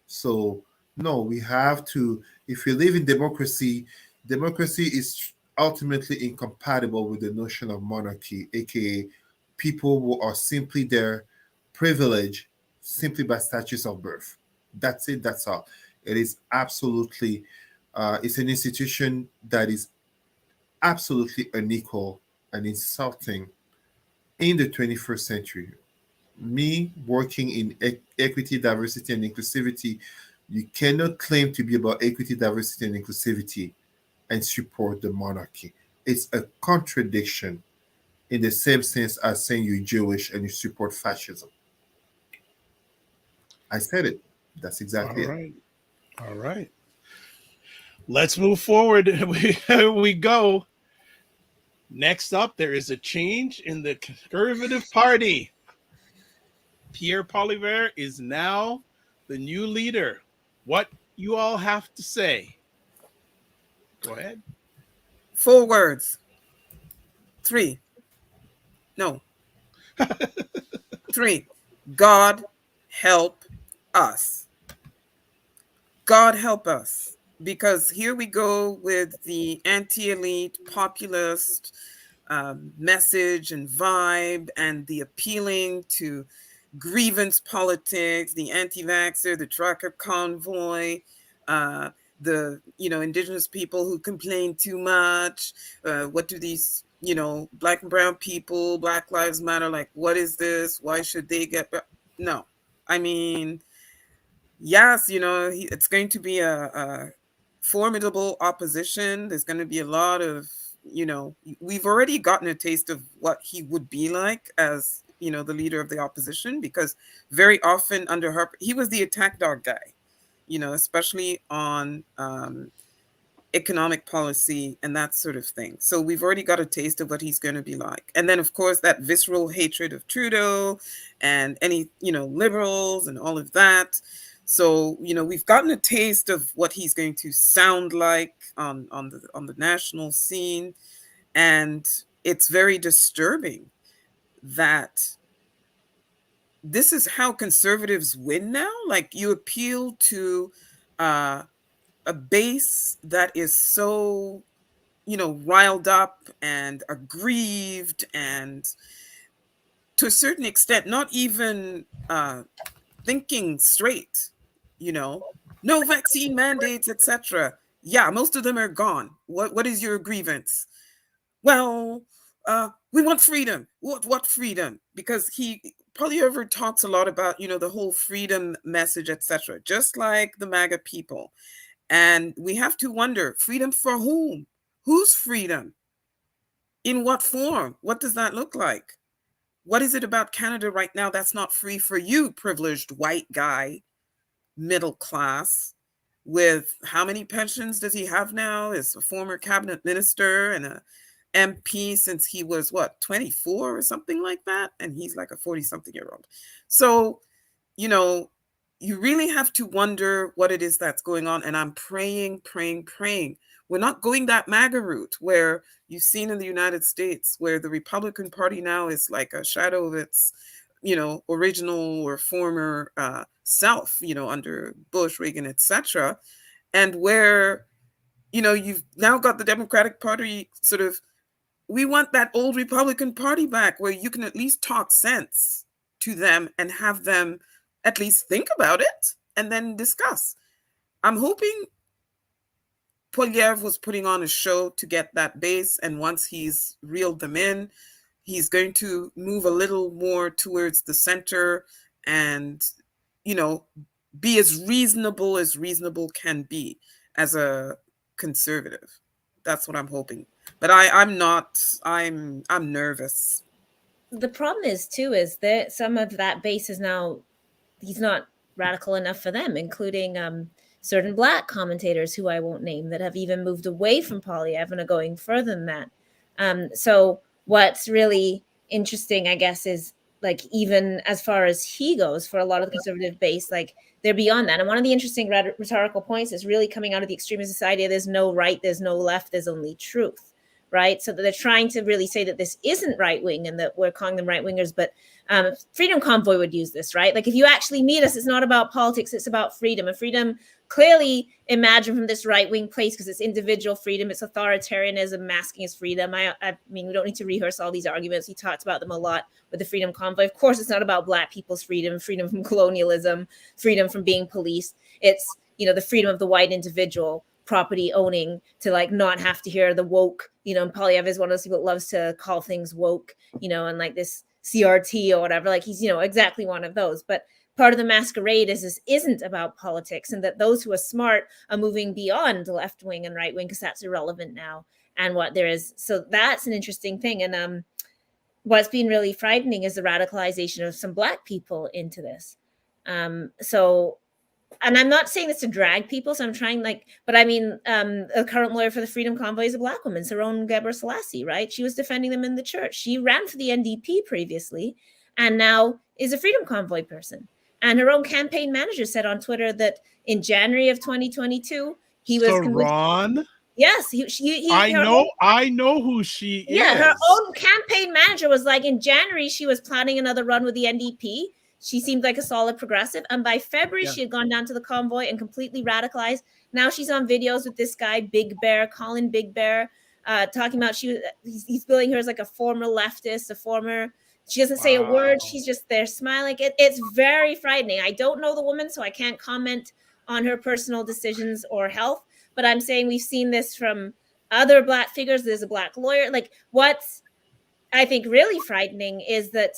So, no, we have to, if we live in democracy, democracy is ultimately incompatible with the notion of monarchy, aka people who are simply there, privileged simply by statutes of birth. That's it, that's all. It is absolutely, it's an institution that is absolutely unequal and insulting in the 21st century. Me working in equity, diversity, and inclusivity, you cannot claim to be about equity, diversity, and inclusivity and support the monarchy. It's a contradiction in the same sense as saying you're Jewish and you support fascism. I said it. That's exactly All it. right. All right. Let's move forward. We go. Next up, there is a change in the Conservative Party. Pierre Poilievre is now the new leader. What you all have to say? Go ahead. 4 words. 3. No. 3. God help us. God help us. Because here we go with the anti-elite, populist message and vibe, and the appealing to grievance politics, the anti-vaxxer, the trucker convoy, the indigenous people who complain too much. What do these Black and brown people, Black Lives Matter, like, what is this? Why should they get? No, I mean, yes, it's going to be a formidable opposition. There's going to be a lot of, we've already gotten a taste of what he would be like as, the leader of the opposition, because very often under Harper, he was the attack dog guy, especially on economic policy and that sort of thing. So we've already got a taste of what he's going to be like. And then, of course, that visceral hatred of Trudeau and any, liberals and all of that. So, we've gotten a taste of what he's going to sound like on the national scene. And it's very disturbing that this is how conservatives win now. Like, you appeal to a base that is so, riled up and aggrieved, and to a certain extent, not even thinking straight, no vaccine mandates, etc. Yeah, most of them are gone. What is your grievance? Well, we want freedom. What freedom? Because he probably ever talks a lot about, the whole freedom message, etc., just like the MAGA people. And we have to wonder, freedom for whom? Whose freedom? In what form? What does that look like? What is it about Canada right now that's not free for you, privileged white guy, middle class, with how many pensions does he have now? As a former cabinet minister and a MP since he was 24 or something like that, and he's like a 40-something-year-old. So, you really have to wonder what it is that's going on. And I'm praying. We're not going that MAGA route where you've seen in the United States, where the Republican Party now is like a shadow of its, original or former self, under Bush, Reagan, etc. And where, you've now got the Democratic Party sort of, we want that old Republican Party back, where you can at least talk sense to them and have them at least think about it and then discuss. I'm hoping Poilievre was putting on a show to get that base, and once he's reeled them in, he's going to move a little more towards the center and, be as reasonable can be as a conservative. That's what I'm hoping. But I'm nervous. The problem is that some of that base is now, he's not radical enough for them, including certain Black commentators who I won't name that have even moved away from Poilievre and are going further than that. So what's really interesting, I guess, is like even as far as he goes for a lot of the conservative base, like they're beyond that. And one of the interesting rhetorical points is really coming out of the extremist society. There's no right, there's no left, there's only truth, right? So that they're trying to really say that this isn't right wing and that we're calling them right wingers. But Freedom Convoy would use this, right? Like if you actually meet us, it's not about politics, it's about freedom. And freedom clearly imagined from this right wing place because it's individual freedom, it's authoritarianism masking as freedom. I mean, we don't need to rehearse all these arguments. He talked about them a lot with the Freedom Convoy. Of course, it's not about Black people's freedom, freedom from colonialism, freedom from being policed. It's, you know, the freedom of the white individual, property owning, to like not have to hear the woke, you know, and Poilievre is one of those people that loves to call things woke, you know, and like this CRT or whatever, like he's, you know, exactly one of those. But part of the masquerade is this isn't about politics, and that those who are smart are moving beyond left wing and right wing because that's irrelevant now. And what there is, so that's an interesting thing. And what's been really frightening is the radicalization of some Black people into this. So, and I'm not saying this to drag people, so I'm trying but I mean, a current lawyer for the Freedom Convoy is a Black woman, Sarah Onyango, right? She was defending them in the church. She ran for the NDP previously and now is a Freedom Convoy person. And her own campaign manager said on Twitter that in January of 2022, he was Ron. Yes, I know who she is. Yeah, her own campaign manager was like, in January, she was planning another run with the NDP. She seemed like a solid progressive. And by February, she had gone down to the convoy and completely radicalized. Now she's on videos with this guy, Big Bear, Colin Big Bear, talking about he's billing her as like a former leftist, she doesn't say a word. She's just there smiling. It's very frightening. I don't know the woman, so I can't comment on her personal decisions or health. But I'm saying we've seen this from other Black figures. There's a Black lawyer. Like what's I think really frightening is that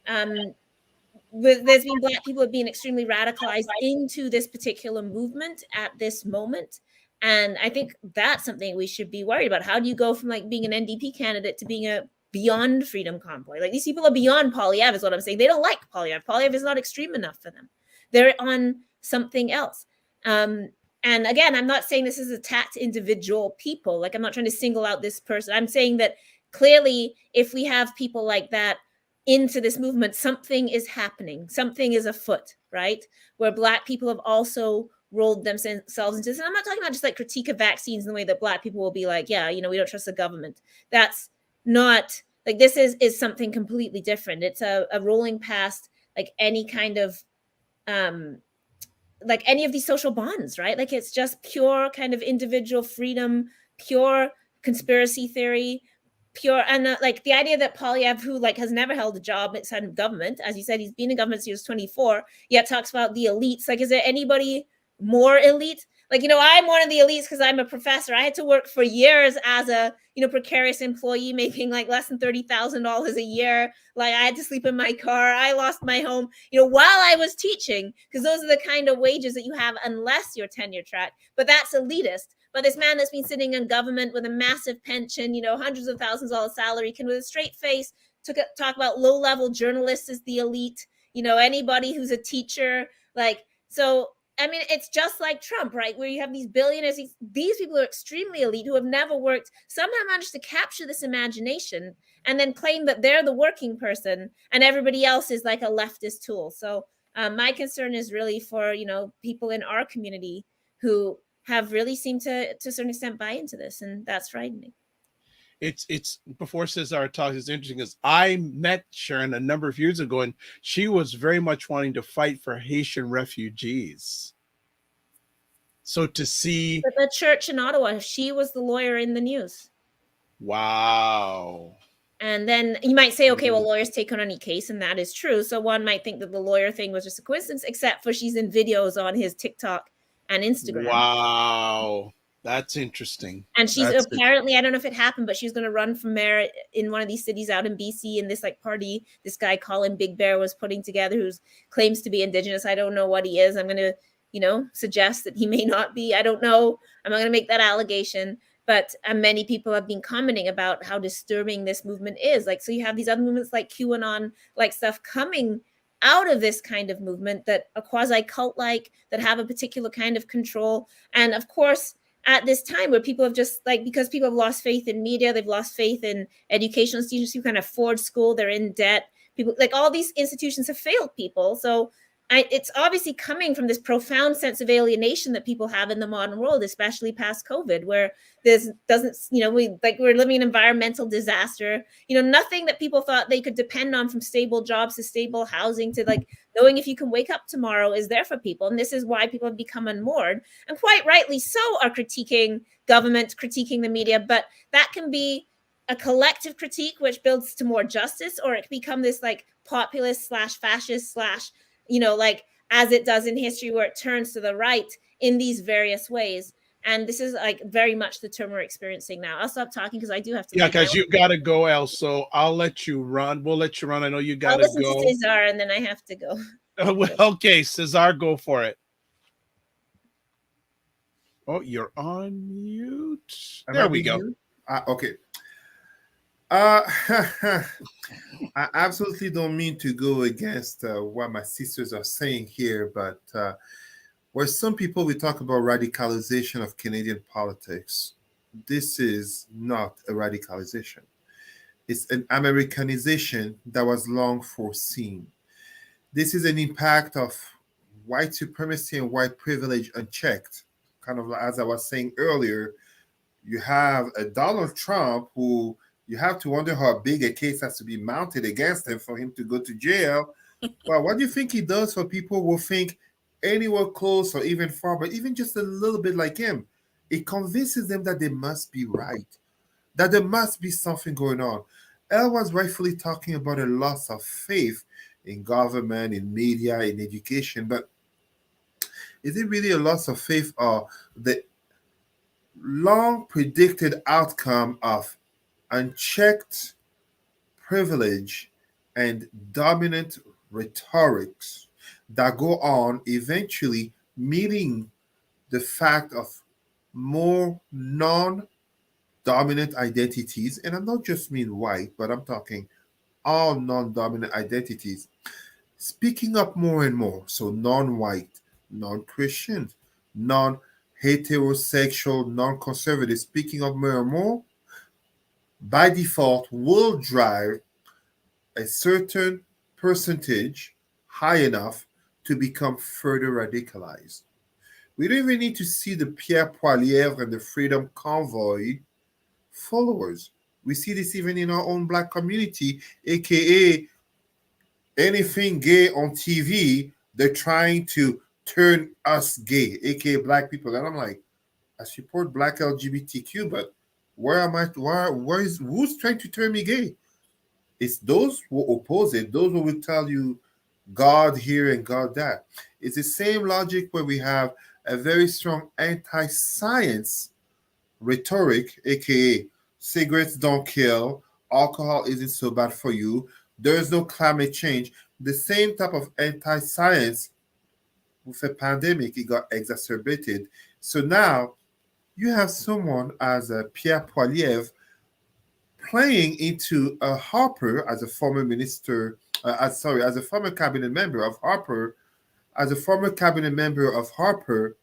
there's been Black people have been extremely radicalized into this particular movement at this moment. And I think that's something we should be worried about. How do you go from like being an NDP candidate to being a beyond Freedom Convoy? Like these people are beyond Poilievre is what I'm saying. They don't like Poilievre. Poilievre is not extreme enough for them. They're on something else. And again, I'm not saying this is attack to individual people. Like I'm not trying to single out this person. I'm saying that clearly if we have people like that into this movement, something is happening. Something is afoot, right? Where Black people have also rolled themselves into this. And I'm not talking about just like critique of vaccines in the way that Black people will be like, yeah, you know, we don't trust the government. That's not like, this is something completely different. It's a rolling past like any kind of like any of these social bonds, right? Like it's just pure kind of individual freedom, pure conspiracy theory, pure. And like the idea that Poilievre, who like has never held a job outside of government, as you said, he's been in government since he was 24, yet talks about the elites. Like, is there anybody more elite? Like, you know, I'm one of the elites because I'm a professor. I had to work for years as a, you know, precarious employee making like less than $30,000 a year. Like I had to sleep in my car. I lost my home, you know, while I was teaching, because those are the kind of wages that you have unless you're tenure track. But that's elitist. But this man that's been sitting in government with a massive pension, you know, hundreds of thousands of dollars salary, can with a straight face talk about low-level journalists as the elite, you know, anybody who's a teacher. Like, so I mean, it's just like Trump, right? Where you have these billionaires, these people are extremely elite who have never worked, somehow managed to capture this imagination and then claim that they're the working person and everybody else is like a leftist tool. So my concern is really for, you know, people in our community who have really seemed to a certain extent buy into this. And that's frightening. It's before Cesar talks, it's interesting because I met Sharon a number of years ago and she was very much wanting to fight for Haitian refugees. So to see the church in Ottawa, she was the lawyer in the news. Wow. And then you might say, okay, well, lawyers take on any case, and that is true. So one might think that the lawyer thing was just a coincidence, except for she's in videos on his TikTok and Instagram. Wow. That's interesting. And she's apparently, I don't know if it happened, but she's going to run for mayor in one of these cities out in BC. And this like party, this guy Colin Big Bear was putting together, who claims to be Indigenous. I don't know what he is. I'm going to, you know, suggest that he may not be. I don't know. I'm not going to make that allegation. But many people have been commenting about how disturbing this movement is. Like, so you have these other movements like QAnon, like stuff coming out of this kind of movement that are quasi-cult-like, that have a particular kind of control. And of course, at this time where people have just because people have lost faith in media, they've lost faith in educational institutions, who can't afford school, they're in debt. People, all these institutions have failed people. So it's obviously coming from this profound sense of alienation that people have in the modern world, especially past COVID, where we're living in environmental disaster, nothing that people thought they could depend on, from stable jobs to stable housing to knowing if you can wake up tomorrow, is there for people. And this is why people have become unmoored, and quite rightly so are critiquing government, critiquing the media. But that can be a collective critique which builds to more justice, or it can become this populist / fascist / as it does in history, where it turns to the right in these various ways. And this is very much the term we're experiencing now. I'll stop talking because I do have to. Yeah, because you got to go, El. So I'll let you run. We'll let you run. I know you got to go. I'll listen to Cesar and then I have to go. Okay, Cesar, go for it. Oh, you're on mute. There we go. Okay. I absolutely don't mean to go against what my sisters are saying here, but where some people will talk about radicalization of Canadian politics, this is not a radicalization. It's an Americanization that was long foreseen. This is an impact of white supremacy and white privilege unchecked. Kind of as I was saying earlier, you have a Donald Trump who you have to wonder how big a case has to be mounted against him for him to go to jail. Well, what do you think he does for people who think anywhere close or even far, but even just a little bit like him? It convinces them that they must be right, that there must be something going on. Elle was rightfully talking about a loss of faith in government, in media, in education, but is it really a loss of faith or the long predicted outcome of unchecked privilege and dominant rhetorics that go on, eventually meeting the fact of more non-dominant identities? And I'm not just mean white, but I'm talking all non-dominant identities speaking up more and more. So non-white, non-Christian, non-heterosexual, non-conservative speaking up more and more, by default, will drive a certain percentage high enough to become further radicalized. We don't even need to see the Pierre Poilievre and the Freedom Convoy followers. We see this even in our own Black community, aka anything gay on TV, they're trying to turn us gay, aka Black people. And I'm like, I support Black LGBTQ, but who's trying to turn me gay? It's those who oppose it, those who will tell you God here and God that. It's the same logic where we have a very strong anti-science rhetoric, aka cigarettes don't kill, alcohol isn't so bad for you, there's no climate change. The same type of anti-science with a pandemic, it got exacerbated. So now you have someone as a Pierre Poilievre playing into a Harper as a former minister, as a former cabinet member of Harper. As a former cabinet member of Harper,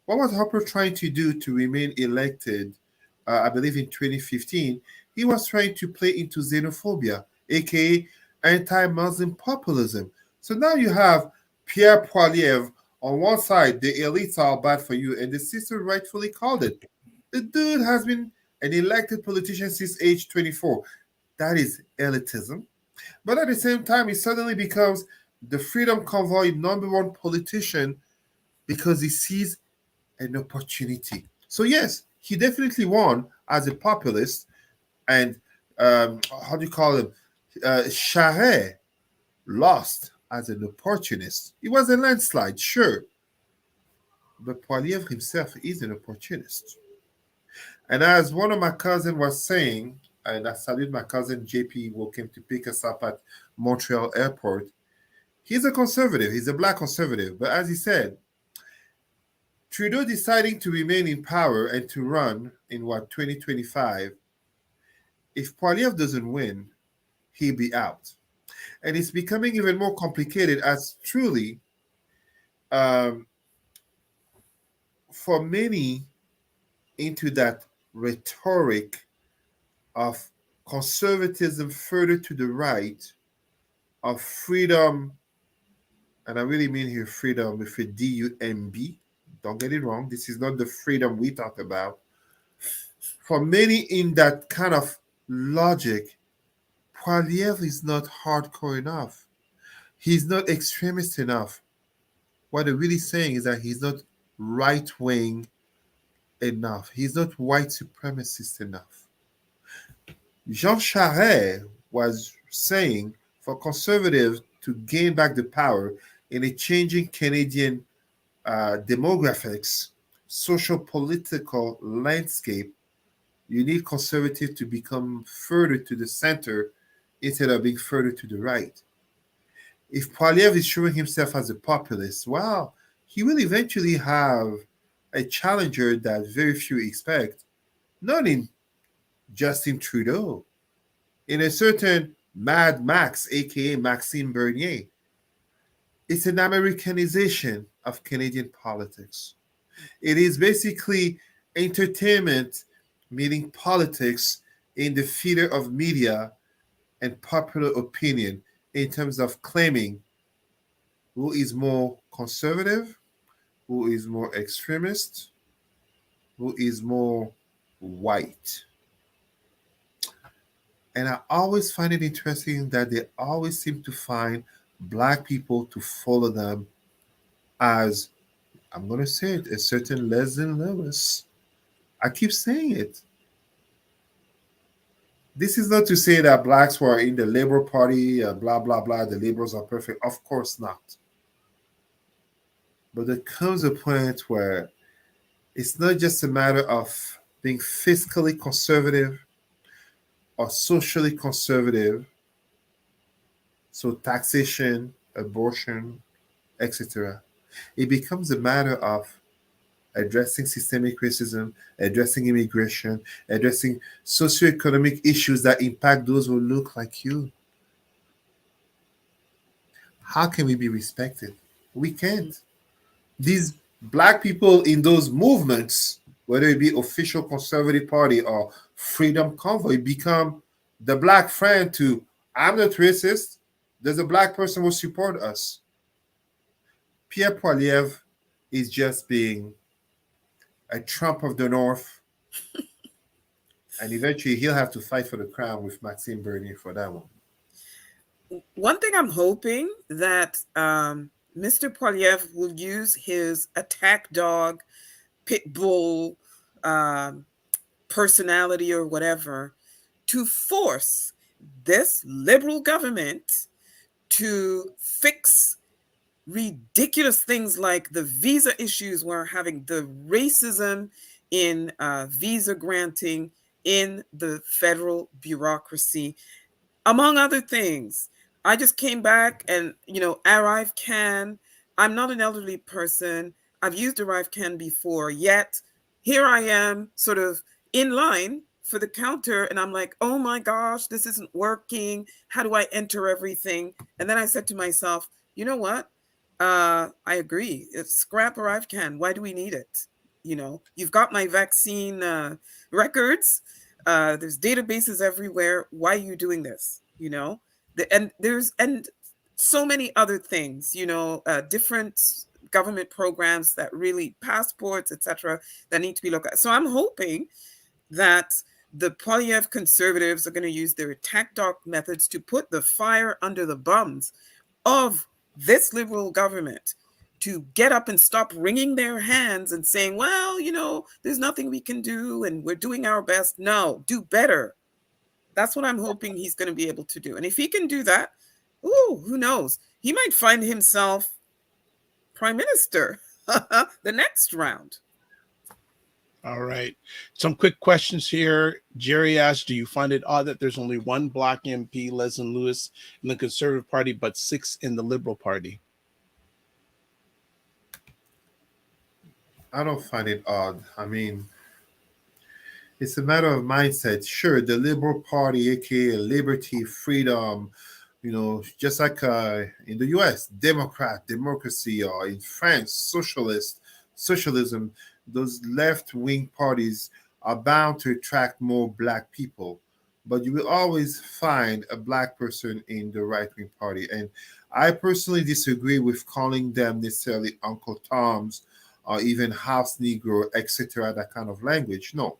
what was Harper trying to do to remain elected? I believe in 2015, he was trying to play into xenophobia, aka anti-Muslim populism. So now you have Pierre Poilievre on one side, the elites are bad for you, and the sister rightfully called it. The dude has been an elected politician since age 24. That is elitism. But at the same time, he suddenly becomes the Freedom Convoy #1 politician because he sees an opportunity. So yes, he definitely won as a populist, and how do you call him? Charest lost as an opportunist. It was a landslide, sure. But Poilievre himself is an opportunist. And as one of my cousins was saying, and I salute my cousin JP who came to pick us up at Montreal Airport, he's a conservative. He's a Black conservative. But as he said, Trudeau deciding to remain in power and to run in 2025, if Poilievre doesn't win, he'll be out. And it's becoming even more complicated as truly, um, for many, into that rhetoric of conservatism further to the right, of freedom, and I really mean here freedom with a DUMB. Don't get it wrong. This is not the freedom we talk about. For many in that kind of logic, Poilievre is not hardcore enough. He's not extremist enough. What they're really saying is that he's not right wing enough. He's not white supremacist enough. Jean Charest was saying for conservatives to gain back the power in a changing Canadian demographics, social political landscape, you need conservatives to become further to the center instead of being further to the right. If Poilievre is showing himself as a populist, well, he will eventually have a challenger that very few expect, not in Justin Trudeau, in a certain Mad Max, aka Maxime Bernier. It's an Americanization of Canadian politics. It is basically entertainment meeting politics in the theater of media and popular opinion in terms of claiming who is more conservative, who is more extremist, who is more white. And I always find it interesting that they always seem to find Black people to follow them as, I'm going to say it, a certain Leslie Lewis. I keep saying it. This is not to say that Blacks who are in the Labour Party, blah, blah, blah, the Liberals are perfect. Of course not. But there comes a point where it's not just a matter of being fiscally conservative or socially conservative, so taxation, abortion, etc. It becomes a matter of addressing systemic racism, addressing immigration, addressing socioeconomic issues that impact those who look like you. How can we be respected? We can't. These Black people in those movements, whether it be official Conservative Party or Freedom Convoy, become the Black friend to, I'm not racist, there's a Black person who support us. Pierre Poilievre is just being a Trump of the North, and eventually he'll have to fight for the crown with Maxime Bernier for that one. One thing I'm hoping that Mr. Poilievre will use his attack dog, pit bull personality or whatever to force this liberal government to fix ridiculous things like the visa issues we're having, the racism in visa granting in the federal bureaucracy, among other things. I just came back and, ArriveCan. I'm not an elderly person. I've used ArriveCan before, yet here I am sort of in line for the counter and I'm like, oh my gosh, this isn't working. How do I enter everything? And then I said to myself, you know what? I agree. It's scrap ArriveCan. Why do we need it? You've got my vaccine records. There's databases everywhere. Why are you doing this? And so many other things, different government programs that really, passports, etc., that need to be looked at. So I'm hoping that the Poilievre conservatives are going to use their attack dog methods to put the fire under the bums of this liberal government to get up and stop wringing their hands and saying, well, there's nothing we can do and we're doing our best. No, do better. That's what I'm hoping he's going to be able to do. And if he can do that, who knows? He might find himself prime minister the next round. All right. Some quick questions here. Jerry asked, do you find it odd that there's only one Black MP, Leslie Lewis, in the Conservative Party, but 6 in the Liberal Party? I don't find it odd. I mean, it's a matter of mindset. Sure, the Liberal Party, aka liberty, freedom, Just like in the US, democracy, or in France, socialism, those left-wing parties are bound to attract more black people. But you will always find a black person in the right-wing party. And I personally disagree with calling them necessarily Uncle Toms or even House Negro, etc., that kind of language. No,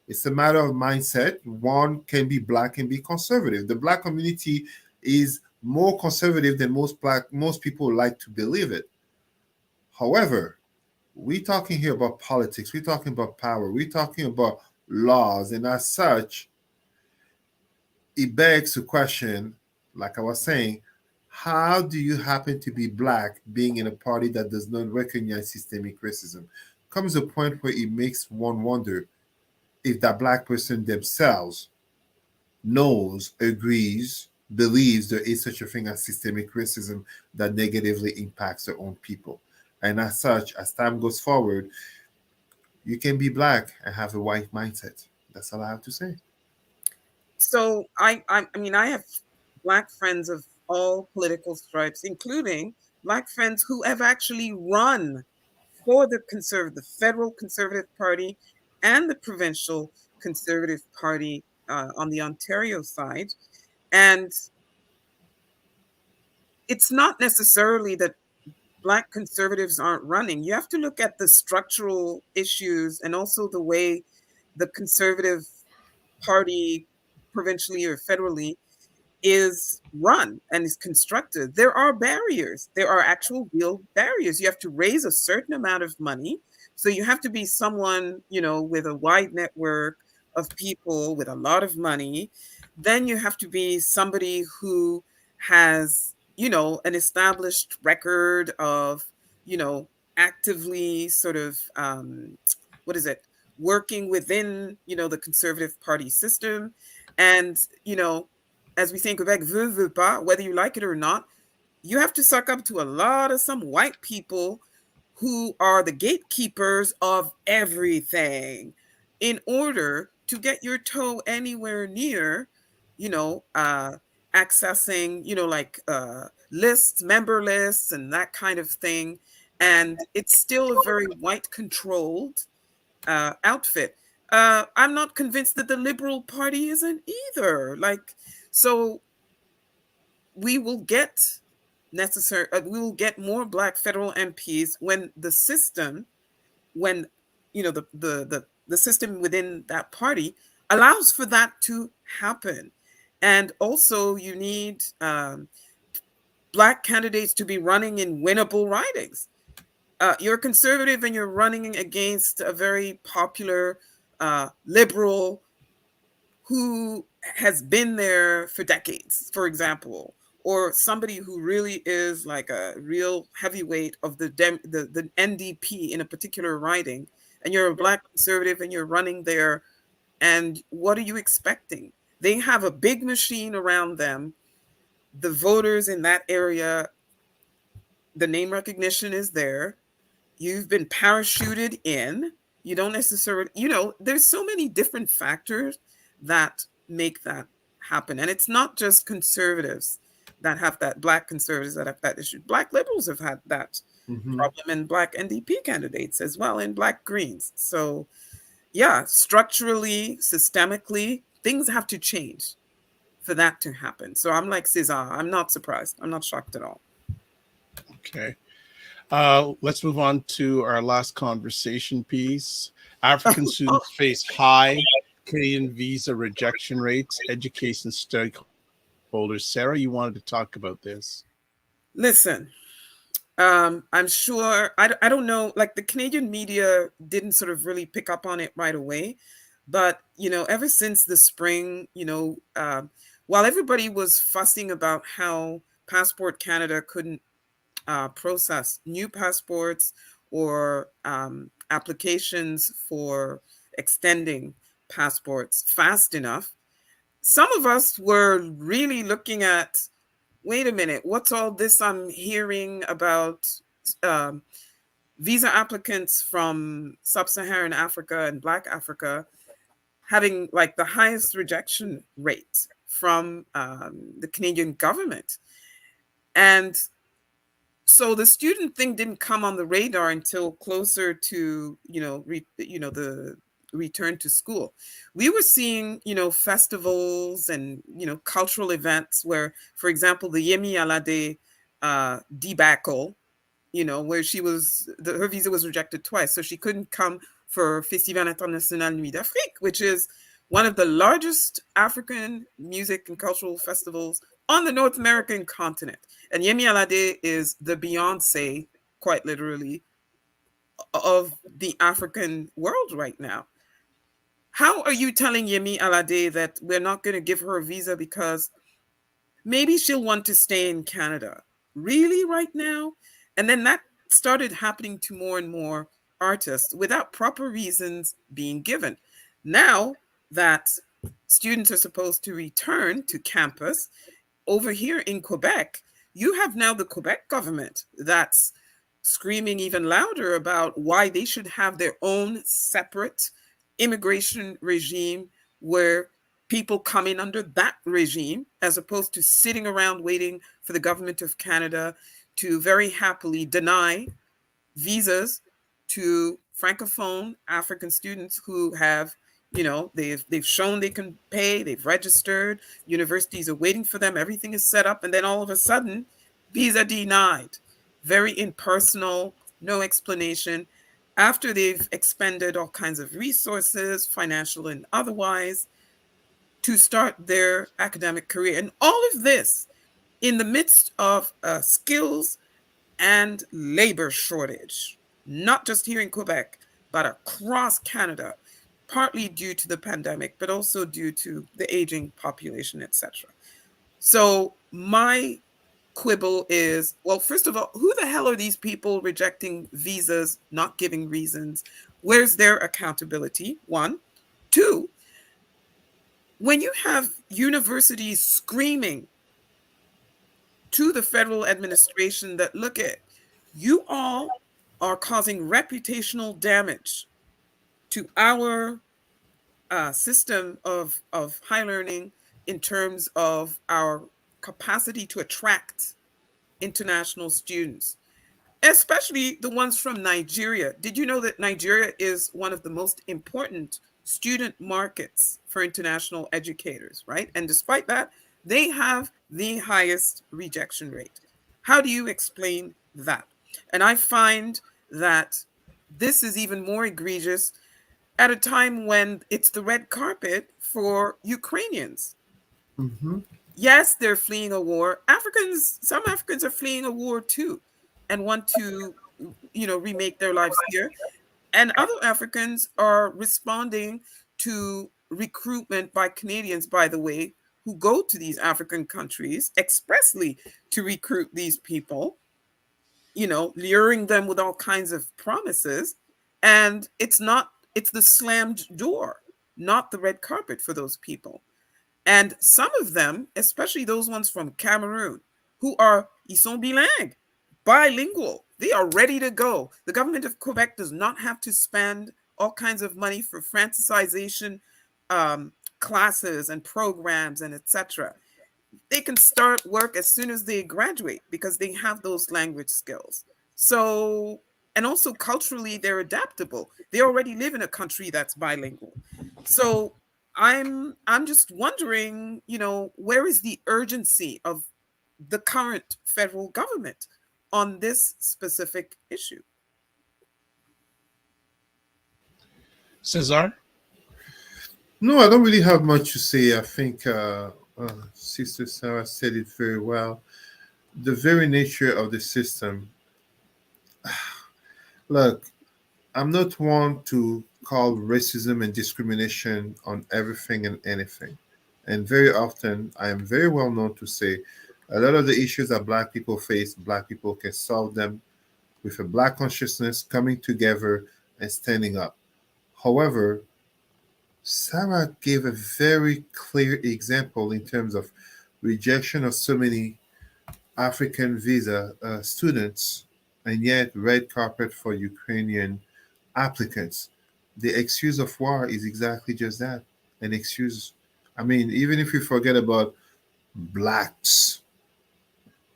it's a matter of mindset. One can be black and be conservative. The black community is more conservative than most people like to believe it. However, we're talking here about politics. We're talking about power. We're talking about laws, and as such, it begs the question, like I was saying, how do you happen to be black being in a party that does not recognize systemic racism? Comes a point where it makes one wonder if that black person themselves knows, agrees, believes there is such a thing as systemic racism that negatively impacts their own people. And as such, as time goes forward, you can be black and have a white mindset. That's all I have to say. So I mean, I have black friends of all political stripes, including black friends who have actually run for the federal Conservative Party and the provincial Conservative Party on the Ontario side. And it's not necessarily that Black conservatives aren't running. You have to look at the structural issues and also the way the Conservative Party, provincially or federally, is run and is constructed. There are barriers. There are actual real barriers. You have to raise a certain amount of money. So you have to be someone, with a wide network of people with a lot of money. Then you have to be somebody who has, an established record of, actively sort of, working within, the Conservative Party system. And, as we say in Quebec, veut pas, whether you like it or not, you have to suck up to a lot of some white people who are the gatekeepers of everything in order to get your toe anywhere near, accessing, lists, member lists, and that kind of thing. And it's still a very white controlled outfit. I'm not convinced that the Liberal Party isn't either. So we will get we will get more Black federal MPs when the system, the system within that party allows for that to happen. And also you need Black candidates to be running in winnable ridings. You're a conservative and you're running against a very popular liberal who has been there for decades, for example, or somebody who really is like a real heavyweight of the NDP in a particular riding, and you're a Black conservative and you're running there, and what are you expecting? They have a big machine around them. The voters in that area, the name recognition is there. You've been parachuted in. You don't necessarily, there's so many different factors that make that happen. And it's not just conservatives that have that, Black conservatives that have that issue. Black liberals have had that problem, and Black NDP candidates as well, and Black Greens. So yeah, structurally, systemically, things have to change for that to happen. So I'm like Cesar, I'm not surprised. I'm not shocked at all. Okay. Let's move on to our last conversation piece. African students face high Canadian visa rejection rates, education stakeholders. Sarah, you wanted to talk about this. Listen, I'm sure, I don't know, like the Canadian media didn't sort of really pick up on it right away. But, ever since the spring, while everybody was fussing about how Passport Canada couldn't process new passports or applications for extending passports fast enough, some of us were really looking at, wait a minute, what's all this I'm hearing about visa applicants from sub-Saharan Africa and Black Africa having like the highest rejection rate from the Canadian government. And so the student thing didn't come on the radar until closer to, the return to school. We were seeing, festivals and, cultural events where, for example, the Yemi Alade debacle, where her visa was rejected twice. So she couldn't come for Festival International Nuit d'Afrique, which is one of the largest African music and cultural festivals on the North American continent. And Yemi Alade is the Beyonce, quite literally, of the African world right now. How are you telling Yemi Alade that we're not going to give her a visa because maybe she'll want to stay in Canada? Really, right now? And then that started happening to more and more artists without proper reasons being given. Now that students are supposed to return to campus, over here in Quebec, you have now the Quebec government that's screaming even louder about why they should have their own separate immigration regime where people come in under that regime, as opposed to sitting around waiting for the government of Canada to very happily deny visas to Francophone African students who have, they've shown they can pay, they've registered, universities are waiting for them, everything is set up, and then all of a sudden, visa denied. Very impersonal, no explanation. After they've expended all kinds of resources, financial and otherwise, to start their academic career. And all of this in the midst of skills and labor shortage, not just here in Quebec, but across Canada, partly due to the pandemic, but also due to the aging population, etc. So my quibble is, well, first of all, who the hell are these people rejecting visas, not giving reasons? Where's their accountability? One. Two, when you have universities screaming to the federal administration that, look at, you all are causing reputational damage to our system of high learning in terms of our capacity to attract international students, especially the ones from Nigeria. Did you know that Nigeria is one of the most important student markets for international educators, right? And despite that, they have the highest rejection rate. How do you explain that? And I find that this is even more egregious at a time when it's the red carpet for Ukrainians. Mm-hmm. Yes, they're fleeing a war. Some Africans are fleeing a war too and want to, remake their lives here. And other Africans are responding to recruitment by Canadians, by the way, who go to these African countries expressly to recruit these people, luring them with all kinds of promises. And it's the slammed door, not the red carpet for those people. And some of them, especially those ones from Cameroon, who ils sont bilingues, bilingual, they are ready to go. The government of Quebec does not have to spend all kinds of money for Francisization classes and programs and etc. They can start work as soon as they graduate because they have those language skills. So, and also culturally, they're adaptable. They already live in a country that's bilingual. So I'm just wondering, where is the urgency of the current federal government on this specific issue? Cesar? No, I don't really have much to say. I think Sister Sarah said it very well. The very nature of the system. Look, I'm not one to call racism and discrimination on everything and anything. And very often, I am very well known to say a lot of the issues that Black people face, Black people can solve them with a Black consciousness coming together and standing up. However, Sarah gave a very clear example in terms of rejection of so many African visa students, and yet red carpet for Ukrainian applicants. The excuse of war is exactly just that, an excuse. I mean, even if we forget about blacks,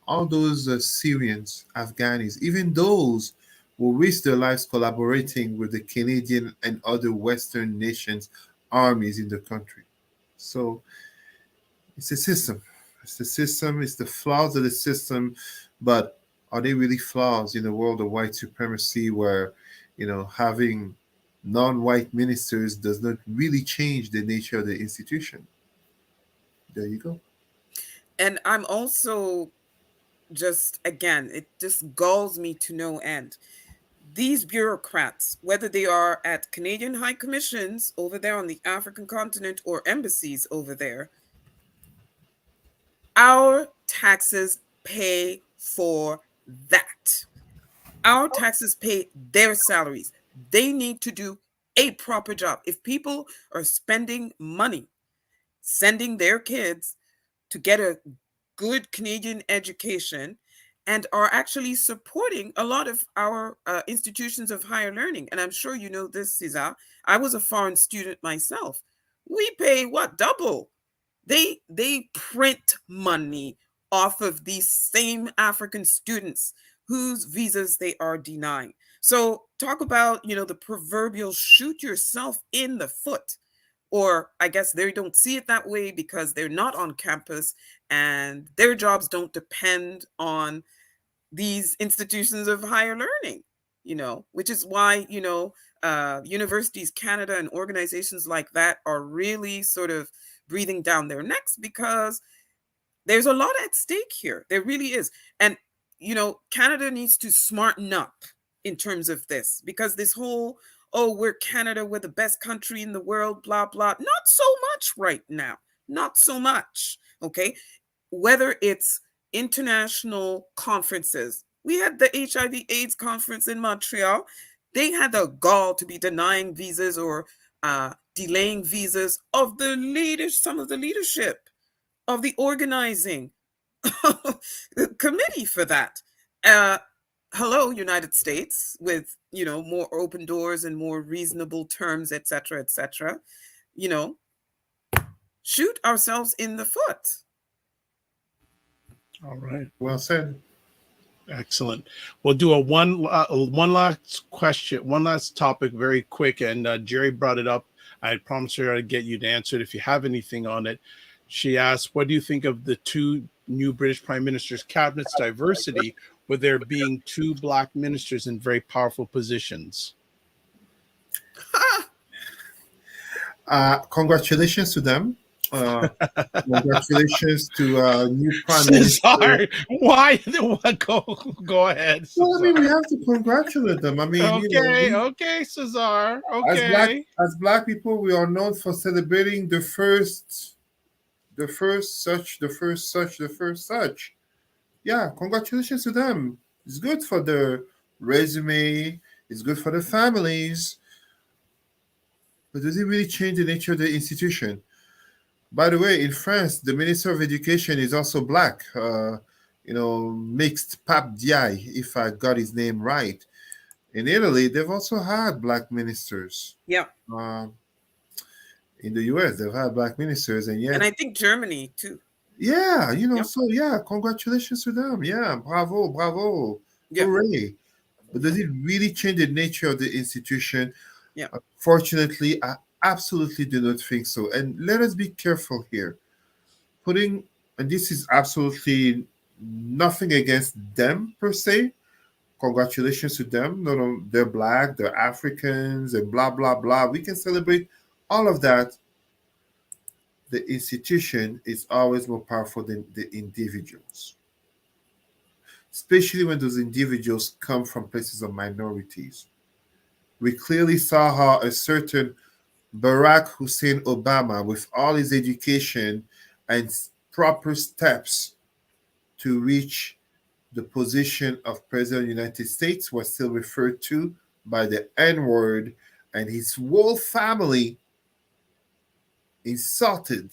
all those Syrians, Afghanis, even those who risked their lives collaborating with the Canadian and other Western nations' armies in the country. So it's a system. It's the system, it's the flaws of the system, but are they really flaws in a world of white supremacy where, having non-white ministers does not really change the nature of the institution? There you go. And I'm also just, again, it just galls me to no end. These bureaucrats, whether they are at Canadian high commissions over there on the African continent or embassies over there, our taxes pay for that. Our taxes pay their salaries. They need to do a proper job. If people are spending money sending their kids to get a good Canadian education and are actually supporting a lot of our institutions of higher learning. And I'm sure you know this, Cesar. I was a foreign student myself. We pay what? Double. They print money off of these same African students whose visas they are denying. So talk about, the proverbial shoot yourself in the foot. Or I guess they don't see it that way because they're not on campus and their jobs don't depend on these institutions of higher learning, which is why, Universities Canada and organizations like that are really sort of breathing down their necks because there's a lot at stake here. There really is. And, Canada needs to smarten up in terms of this because this whole, oh, we're Canada, we're the best country in the world, blah, blah. Not so much right now. Not so much. Okay. Whether it's international conferences, we had the HIV/AIDS conference in Montreal. They had the gall to be denying visas or delaying visas of the leaders, some of the leadership of the organizing committee for that. Hello, United States, with, more open doors and more reasonable terms, etc., etc., shoot ourselves in the foot. All right. Well said. Excellent. We'll do one last question, one last topic, very quick. And Jerry brought it up. I promised her I'd get you to answer it if you have anything on it. She asked, "What do you think of the two new British Prime Minister's cabinet's diversity, with there being two Black ministers in very powerful positions?" Congratulations to them. Congratulations to new Prime Minister. Cesar, why? Go ahead. Cesar. Well, I mean, we have to congratulate them. I mean, okay, Cesar. Okay. As black people, we are known for celebrating the first such. Yeah, congratulations to them. It's good for their resume. It's good for the families. But does it really change the nature of the institution? By the way, in France, the Minister of Education is also Black. Mixed Pape Diaye, if I got his name right. In Italy, they've also had Black ministers. Yeah. In the US, they've had Black ministers, and I think Germany too. Yeah, So yeah, congratulations to them. Yeah, bravo, Yep. Hooray! But does it really change the nature of the institution? Yeah. Fortunately, I absolutely do not think so. And let us be careful here. And this is absolutely nothing against them per se. Congratulations to them. No, they're Black, they're Africans, and blah, blah, blah. We can celebrate all of that. The institution is always more powerful than the individuals, especially when those individuals come from places of minorities. We clearly saw how a certain Barack Hussein Obama, with all his education and proper steps to reach the position of President of the United States, was still referred to by the N-word, and his whole family insulted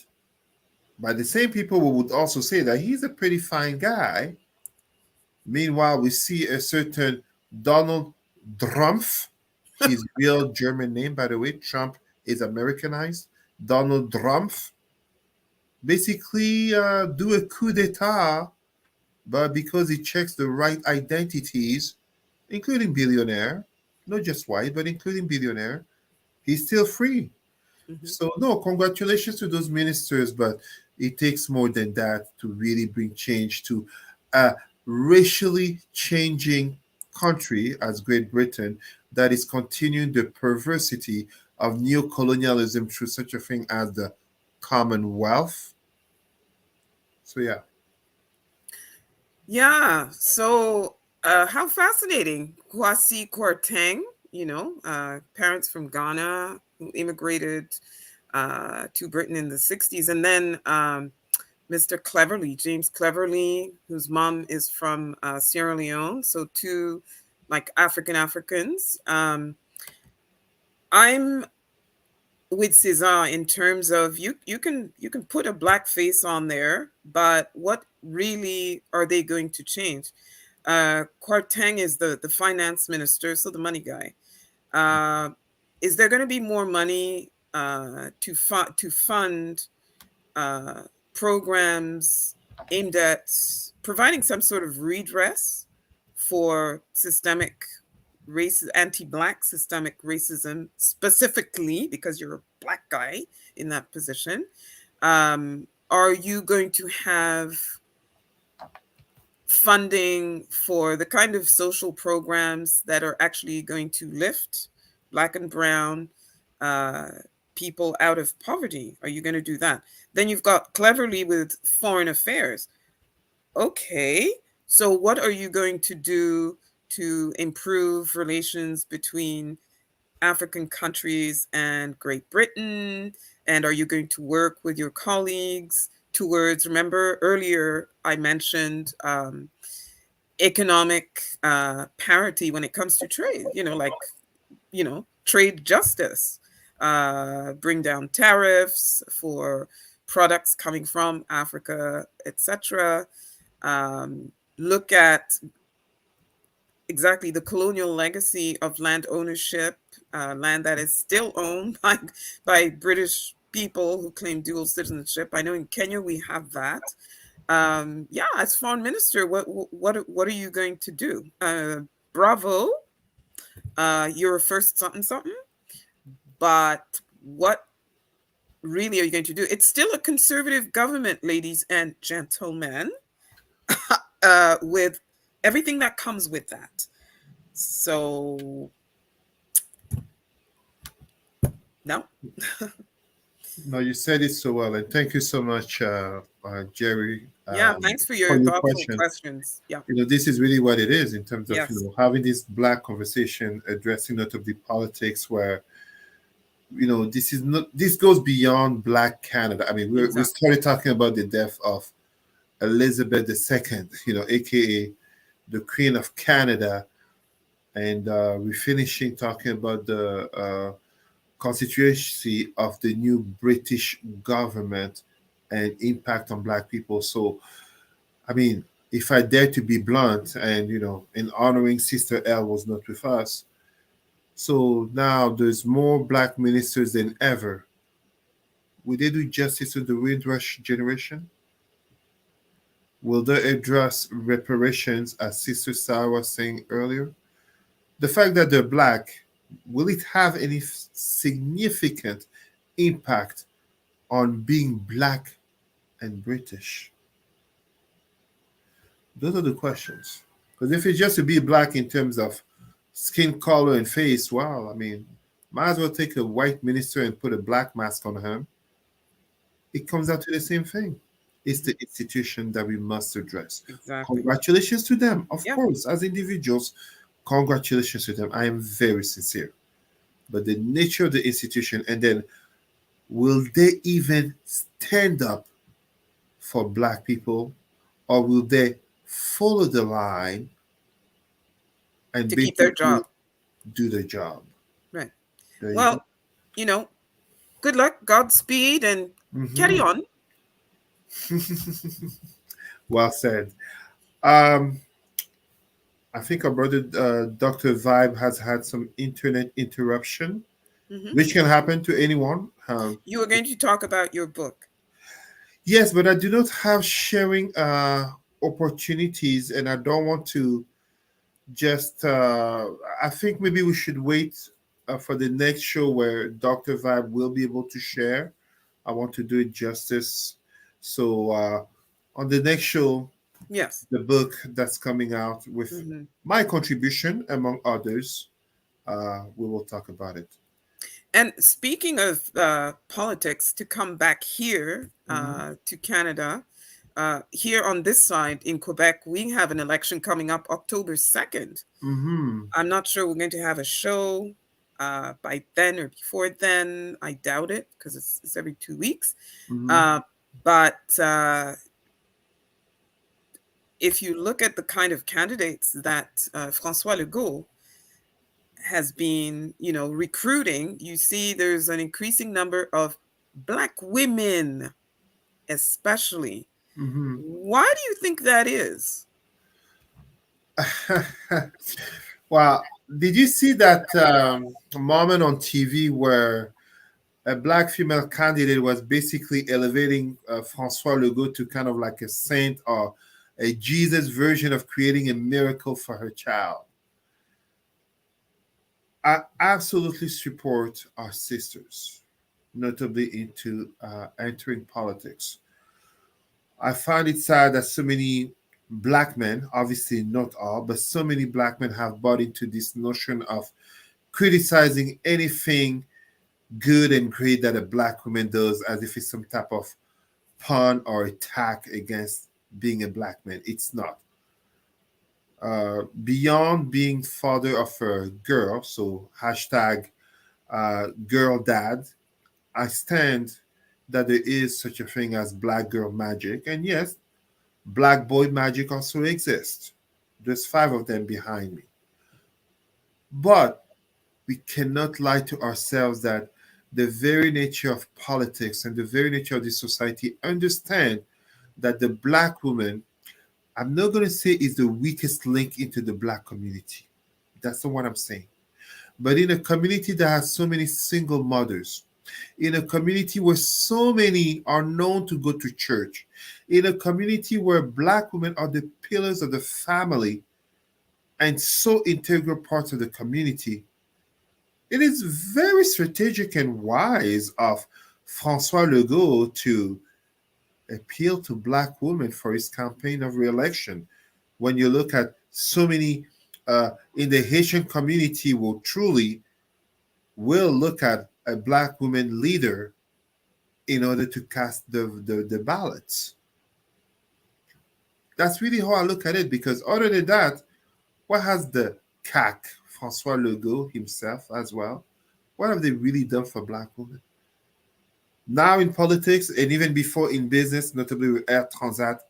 by the same people who would also say that he's a pretty fine guy. Meanwhile, we see a certain Donald Trump, his real German name, by the way. Trump is Americanized. Donald Trump, basically do a coup d'etat, but because he checks the right identities, including billionaire, not just white, but including billionaire, he's still free. Mhm. So no, congratulations to those ministers, but it takes more than that to really bring change to a racially changing country as Great Britain that is continuing the perversity of neocolonialism through such a thing as the Commonwealth. So yeah. Yeah. So, how fascinating. Kwasi Kwarteng, parents from Ghana who immigrated to Britain in the 60s. And then Mr. Cleverly, James Cleverly, whose mom is from Sierra Leone. So two like Africans. I'm with Cesar in terms of you can put a black face on there, but what really are they going to change? Kwarteng is the finance minister, so the money guy. Is there going to be more money to fund programs aimed at providing some sort of redress for systemic anti-black systemic racism, specifically because you're a black guy in that position? Are you going to have funding for the kind of social programs that are actually going to lift black and brown people out of poverty? Are you going to do that? Then you've got Cleverly with foreign affairs. Okay, so what are you going to do to improve relations between African countries and Great Britain? And are you going to work with your colleagues towards, remember earlier I mentioned economic parity when it comes to trade, trade justice, bring down tariffs for products coming from Africa, etc. Look at exactly the colonial legacy of land ownership, land that is still owned by British people who claim dual citizenship. I know in Kenya we have that. As foreign minister, what are you going to do? Bravo, you're a first something something, but what really are you going to do? It's still a conservative government, ladies and gentlemen, with everything that comes with that. So, no. No, you said it so well, and thank you so much, Jerry. Thanks for your thoughtful questions. Yeah, this is really what it is in terms of Yes. Having this black conversation, addressing notably politics, where this goes beyond Black Canada. I mean, we started talking about the death of Elizabeth II, aka the Queen of Canada, and we're finishing talking about the constituency of the new British government and impact on Black people. So, I mean, if I dare to be blunt, and in honoring Sister L was not with us, so now there's more Black ministers than ever. Will they do justice to the Windrush generation? Will they address reparations, as Sister Sarah was saying earlier? The fact that they're Black, will it have any significant impact on being Black and British? Those are the questions. Because if it's just to be Black in terms of skin color and face, well, I mean, might as well take a white minister and put a black mask on him. It comes out to the same thing. It's the institution that we must address. Exactly. Congratulations to them, of course, as individuals. Congratulations to them. I am very sincere. But the nature of the institution, and then will they even stand up for Black people, or will they follow the line and to keep their job? Do their job. Right. Well, good luck, Godspeed, and carry on. Well said. I think our brother Dr. Vibe has had some internet interruption, which can happen to anyone. You were going to talk about your book. Yes, but I do not have sharing opportunities, and I don't want to just. I think maybe we should wait for the next show where Dr. Vibe will be able to share. I want to do it justice. So on the next show, Yes. the book that's coming out with Hmm. my contribution, among others, we will talk about it. And speaking of politics, to come back here Mhm. to Canada, here on this side in Quebec, we have an election coming up October 2nd. Mhm. I'm not sure we're going to have a show by then or before then. I doubt it because it's every 2 weeks. Mhm. Uh, but if you look at the kind of candidates that François Legault has been, recruiting, you see there's an increasing number of Black women, especially. Mhm. Why do you think that is? Well, did you see that moment on TV where a black female candidate was basically elevating Francois Legault to kind of like a saint or a Jesus version of creating a miracle for her child? I absolutely support our sisters, notably into entering politics. I find it sad that so many black men, obviously not all, but so many black men have bought into this notion of criticizing anything good and great that a black woman does as if it's some type of pun or attack against being a black man. It's not. Beyond being father of a girl, so hashtag girl dad, I stand that there is such a thing as black girl magic. And yes, black boy magic also exists. There's five of them behind me. But we cannot lie to ourselves that the very nature of politics and the very nature of this society understand that the black woman, I'm not going to say is the weakest link into the black community. That's not what I'm saying. But in a community that has so many single mothers, in a community where so many are known to go to church, in a community where black women are the pillars of the family and so integral parts of the community, it is very strategic and wise of Francois Legault to appeal to black women for his campaign of re-election. When you look at so many in the Haitian community will look at a black woman leader in order to cast the ballots. That's really how I look at it because other than that, what has the CAC, Francois Legault himself as well, what have they really done for black women? Now in politics and even before in business, notably with Air Transat,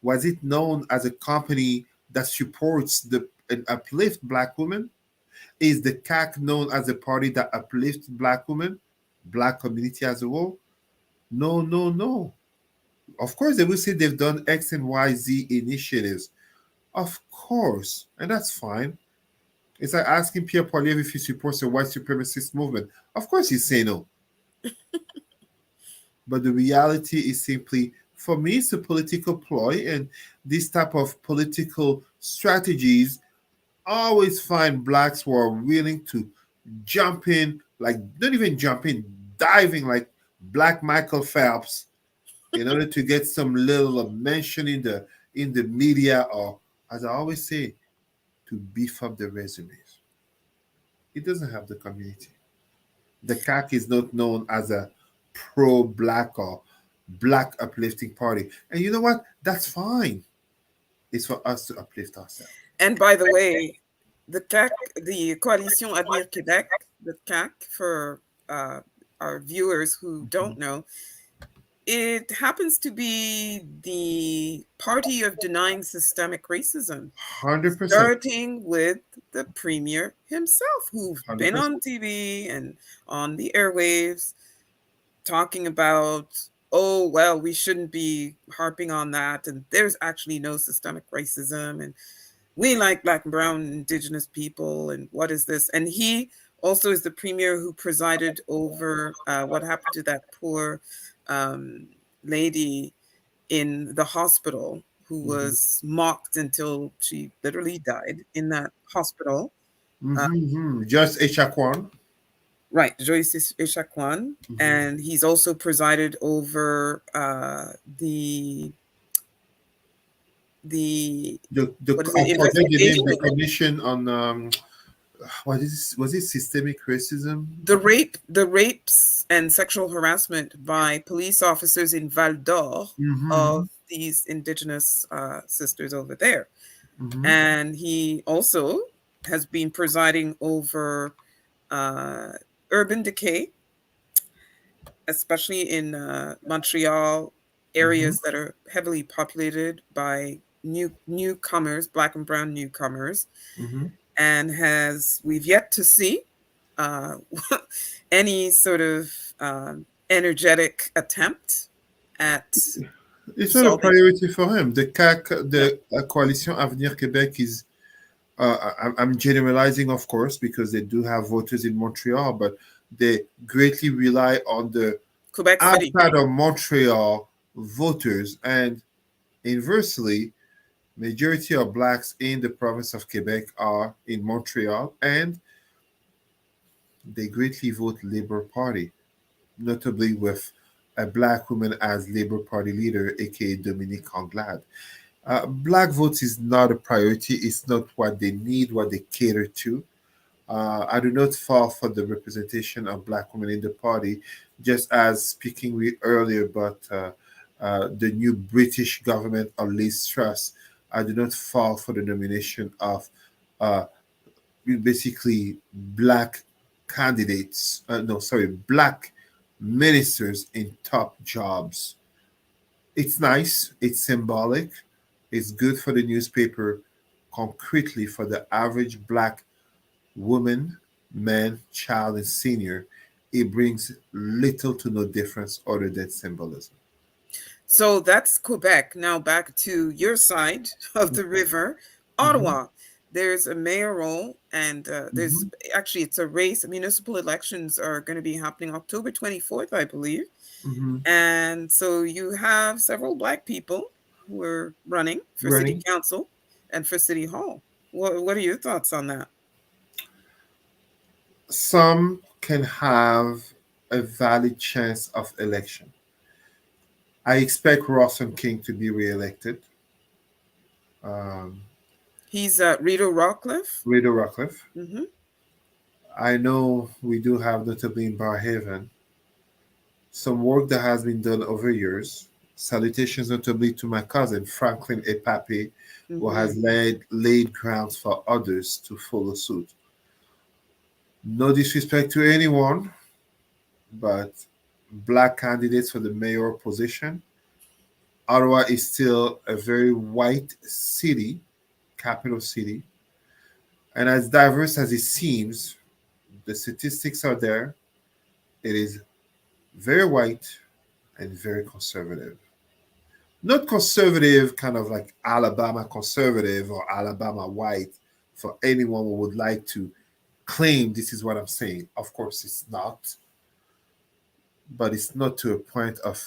was it known as a company that supports and uplift black women? Is the CAC known as a party that uplifts black women, black community as a whole? No, no, no. Of course, they will say they've done X and Y, Z initiatives. Of course, and that's fine. It's like asking Pierre Poilievre if he supports the white supremacist movement. Of course, he's saying no. But the reality is simply, for me, it's a political ploy, and this type of political strategies always find blacks who are willing to jump in, like not even jump in, diving like Black Michael Phelps in order to get some little mention in the media, or as I always say, to beef up the resumes. It doesn't have the community. The CAC is not known as a pro-black or black uplifting party. And you know what? That's fine. It's for us to uplift ourselves. And by the way, the CAC, the Coalition Avenir Québec, the CAC, for our viewers who don't know, it happens to be the party of denying systemic racism, 100%. starting with the premier himself, who's been 100%. on TV and on the airwaves talking about, oh, well, we shouldn't be harping on that. And there's actually no systemic racism. And we like Black and Brown Indigenous people. And what is this? And he also is the premier who presided over what happened to that poor lady in the hospital who was mocked until she literally died in that hospital. Just Echaquan. Right, Joyce Echaquan. And he's also presided over the what is it, investigation? The commission on what is was it systemic racism? The rapes and sexual harassment by police officers in Val d'Or of these indigenous sisters over there. And he also has been presiding over urban decay, especially in Montreal, areas that are heavily populated by newcomers, Black and brown newcomers, and we've yet to see any sort of energetic attempt at. It's not a priority for him. The Coalition Avenir Québec is. I'm generalizing, of course, because they do have voters in Montreal, but they greatly rely on the Quebec City. Outside of Montreal voters, and inversely, majority of Blacks in the province of Quebec are in Montreal, and they greatly vote Labour Party, notably with a Black woman as Labour Party leader, aka Dominique Anglade. Black votes is not a priority. It's not what they need, what they cater to. I do not fall for the representation of Black women in the party, just as speaking with earlier about the new British government of Liz Truss. I do not fall for the nomination of basically Black candidates. Black ministers in top jobs. It's nice. It's symbolic. It's good for the newspaper. Concretely, for the average Black woman, man, child, and senior, it brings little to no difference other than symbolism. So that's Quebec. Now back to your side of the river, Ottawa. There's a mayoral, and there's actually, it's a race. Municipal elections are going to be happening October 24th, I believe. And so you have several Black people who are running for city council and for city hall. What are your thoughts on that? Some can have a valid chance of election. I expect Rawson King to be reelected. He's Rito Rockcliffe. I know we do have, notably in Barhaven, some work that has been done over years. Salutations notably to my cousin, Franklin Epape, who has laid grounds for others to follow suit. No disrespect to anyone, but Black candidates for the mayor position. Ottawa is still a very white city, capital city. And as diverse as it seems, the statistics are there. It is very white and very conservative. Not conservative, kind of like Alabama conservative or Alabama white, for anyone who would like to claim this is what I'm saying. Of course, it's not. But it's not to a point of,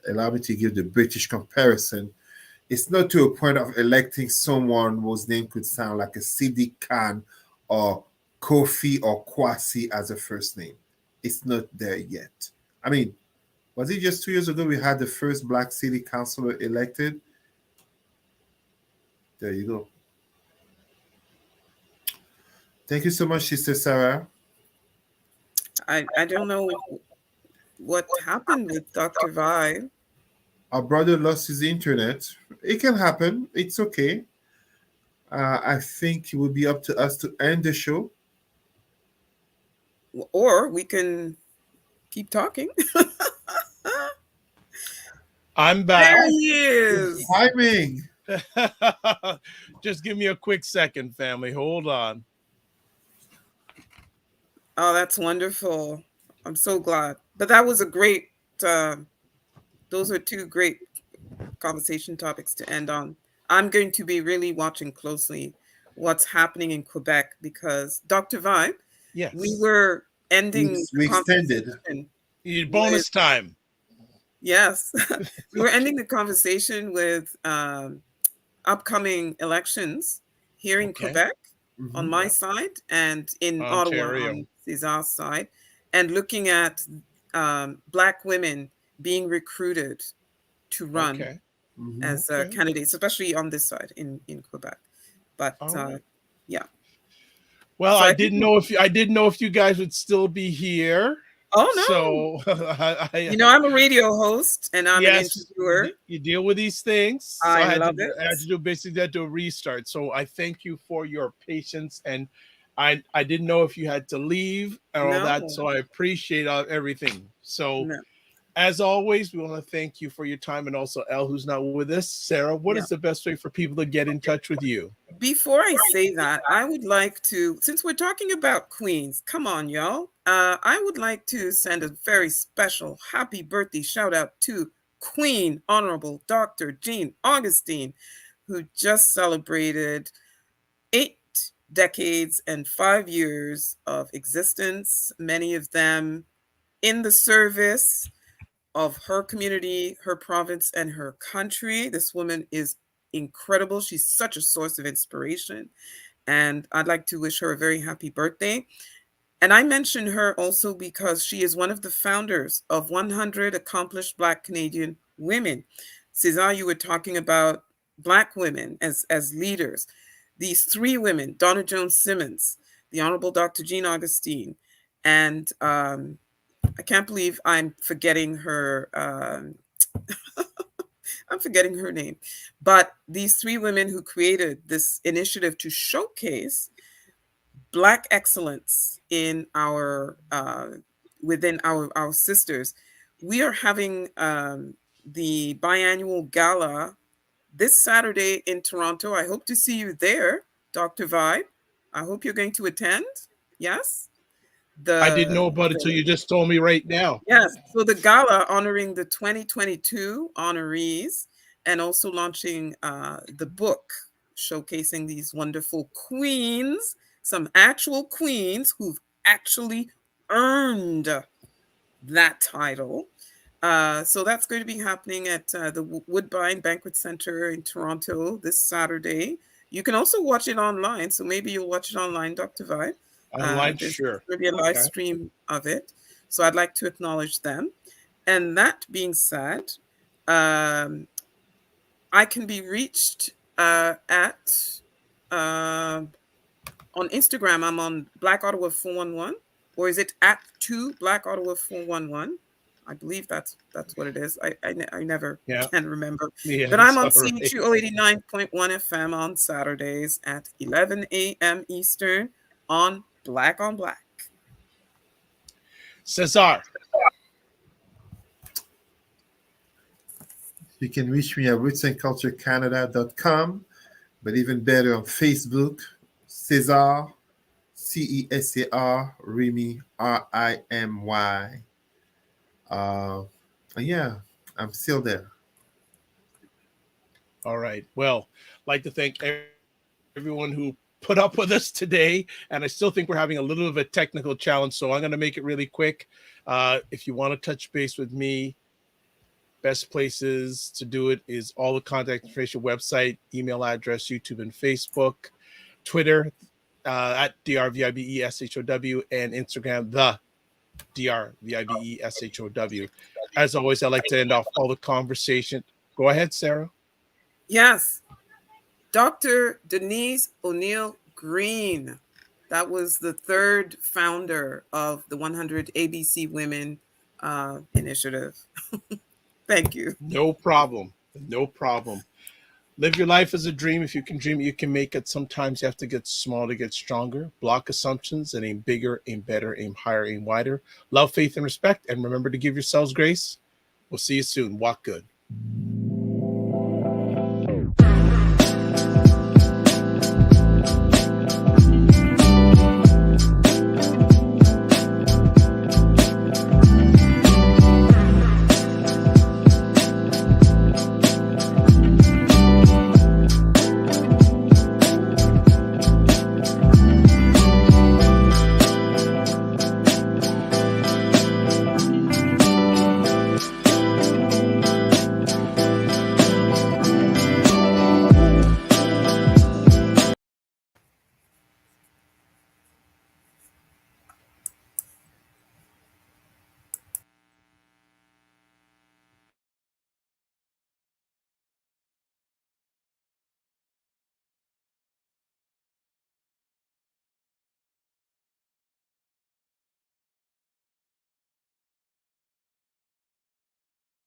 allow me to give the British comparison, it's not to a point of electing someone whose name could sound like a Sidi Khan or Kofi or Kwasi as a first name. It's not there yet. I mean, was it just 2 years ago we had the first Black city councilor elected? There you go. Thank you so much, Sister Sarah. I don't know what happened with Dr. Vibe. Our brother lost his internet. It can happen. It's okay. I think it would be up to us to end the show. Or we can keep talking. I'm back. There he is. Timing. Just give me a quick second, family. Hold on. Oh, that's wonderful. I'm so glad. But that was a great, those are two great conversation topics to end on. I'm going to be really watching closely what's happening in Quebec because Dr. Vibe, yes, we were ending. We extended. Bonus time. Yes. We were ending the conversation with upcoming elections here in Quebec on my side and in Ottawa on Cesar's side, and looking at Black women being recruited to run as candidates, especially on this side in Quebec. But yeah. Well, So I didn't know if you guys would still be here. Oh no! So I'm a radio host and I'm an interviewer. You deal with these things. So I love it. I had to do basically a restart. So I thank you for your patience, and I didn't know if you had to leave and all that. So I appreciate everything. So as always, we want to thank you for your time, and also Elle, who's not with us. Sarah, what is the best way for people to get in touch with you? Before I say that, I would like to, since we're talking about queens, come on, y'all. I would like to send a very special happy birthday shout out to Queen Honorable Dr. Jean Augustine, who just celebrated 8 decades and 5 years of existence, many of them in the service of her community, her province, and her country. This woman is incredible. She's such a source of inspiration. And I'd like to wish her a very happy birthday. And I mention her also because she is one of the founders of 100 Accomplished Black Canadian Women. Cesar, you were talking about Black women as leaders. These 3 women, Donna Jones Simmons, the Honorable Dr. Jean Augustine, and I can't believe I'm forgetting her. I'm forgetting her name. But these 3 women who created this initiative to showcase Black excellence in our within our sisters. We are having the biannual gala this Saturday in Toronto. I hope to see you there, Dr. Vibe. I hope you're going to attend. Yes. I didn't know about it till you just told me right now. Yes. So the gala honoring the 2022 honorees and also launching the book showcasing these wonderful queens, some actual queens who've actually earned that title. So that's going to be happening at the Woodbine Banquet Center in Toronto this Saturday. You can also watch it online. So maybe you'll watch it online, Dr. Vibe. Online, sure. There'll be a live stream of it. So I'd like to acknowledge them. And that being said, I can be reached at on Instagram. I'm on Black Ottawa 411, or is it at 2 Black Ottawa 411? I believe that's what it is. I never can remember. Yeah, but I'm on CHU 89.1 FM on Saturdays at 11 a.m. Eastern on Black on Black. Cesar. You can reach me at rootsandculturecanada.com, but even better on Facebook, Cesar, CESAR, Remy, RIMY. Yeah, I'm still there. All right. Well, I'd like to thank everyone who put up with us today, and I still think we're having a little of a technical challenge, so I'm going to make it really quick. If you want to touch base with me, best places to do it is all the contact information, website, email address, YouTube and Facebook, Twitter at DRVIBESHOW, and Instagram, the DRVIBESHOW. As always, I like to end off all the conversation. Go ahead, Sarah. Yes. Dr. Denise O'Neill Green. That was the 3rd founder of the 100 ABC Women initiative. Thank you. No problem. No problem. Live your life as a dream. If you can dream it, you can make it. Sometimes you have to get small to get stronger. Block assumptions and aim bigger, aim better, aim higher, aim wider. Love, faith, and respect. And remember to give yourselves grace. We'll see you soon. Walk good.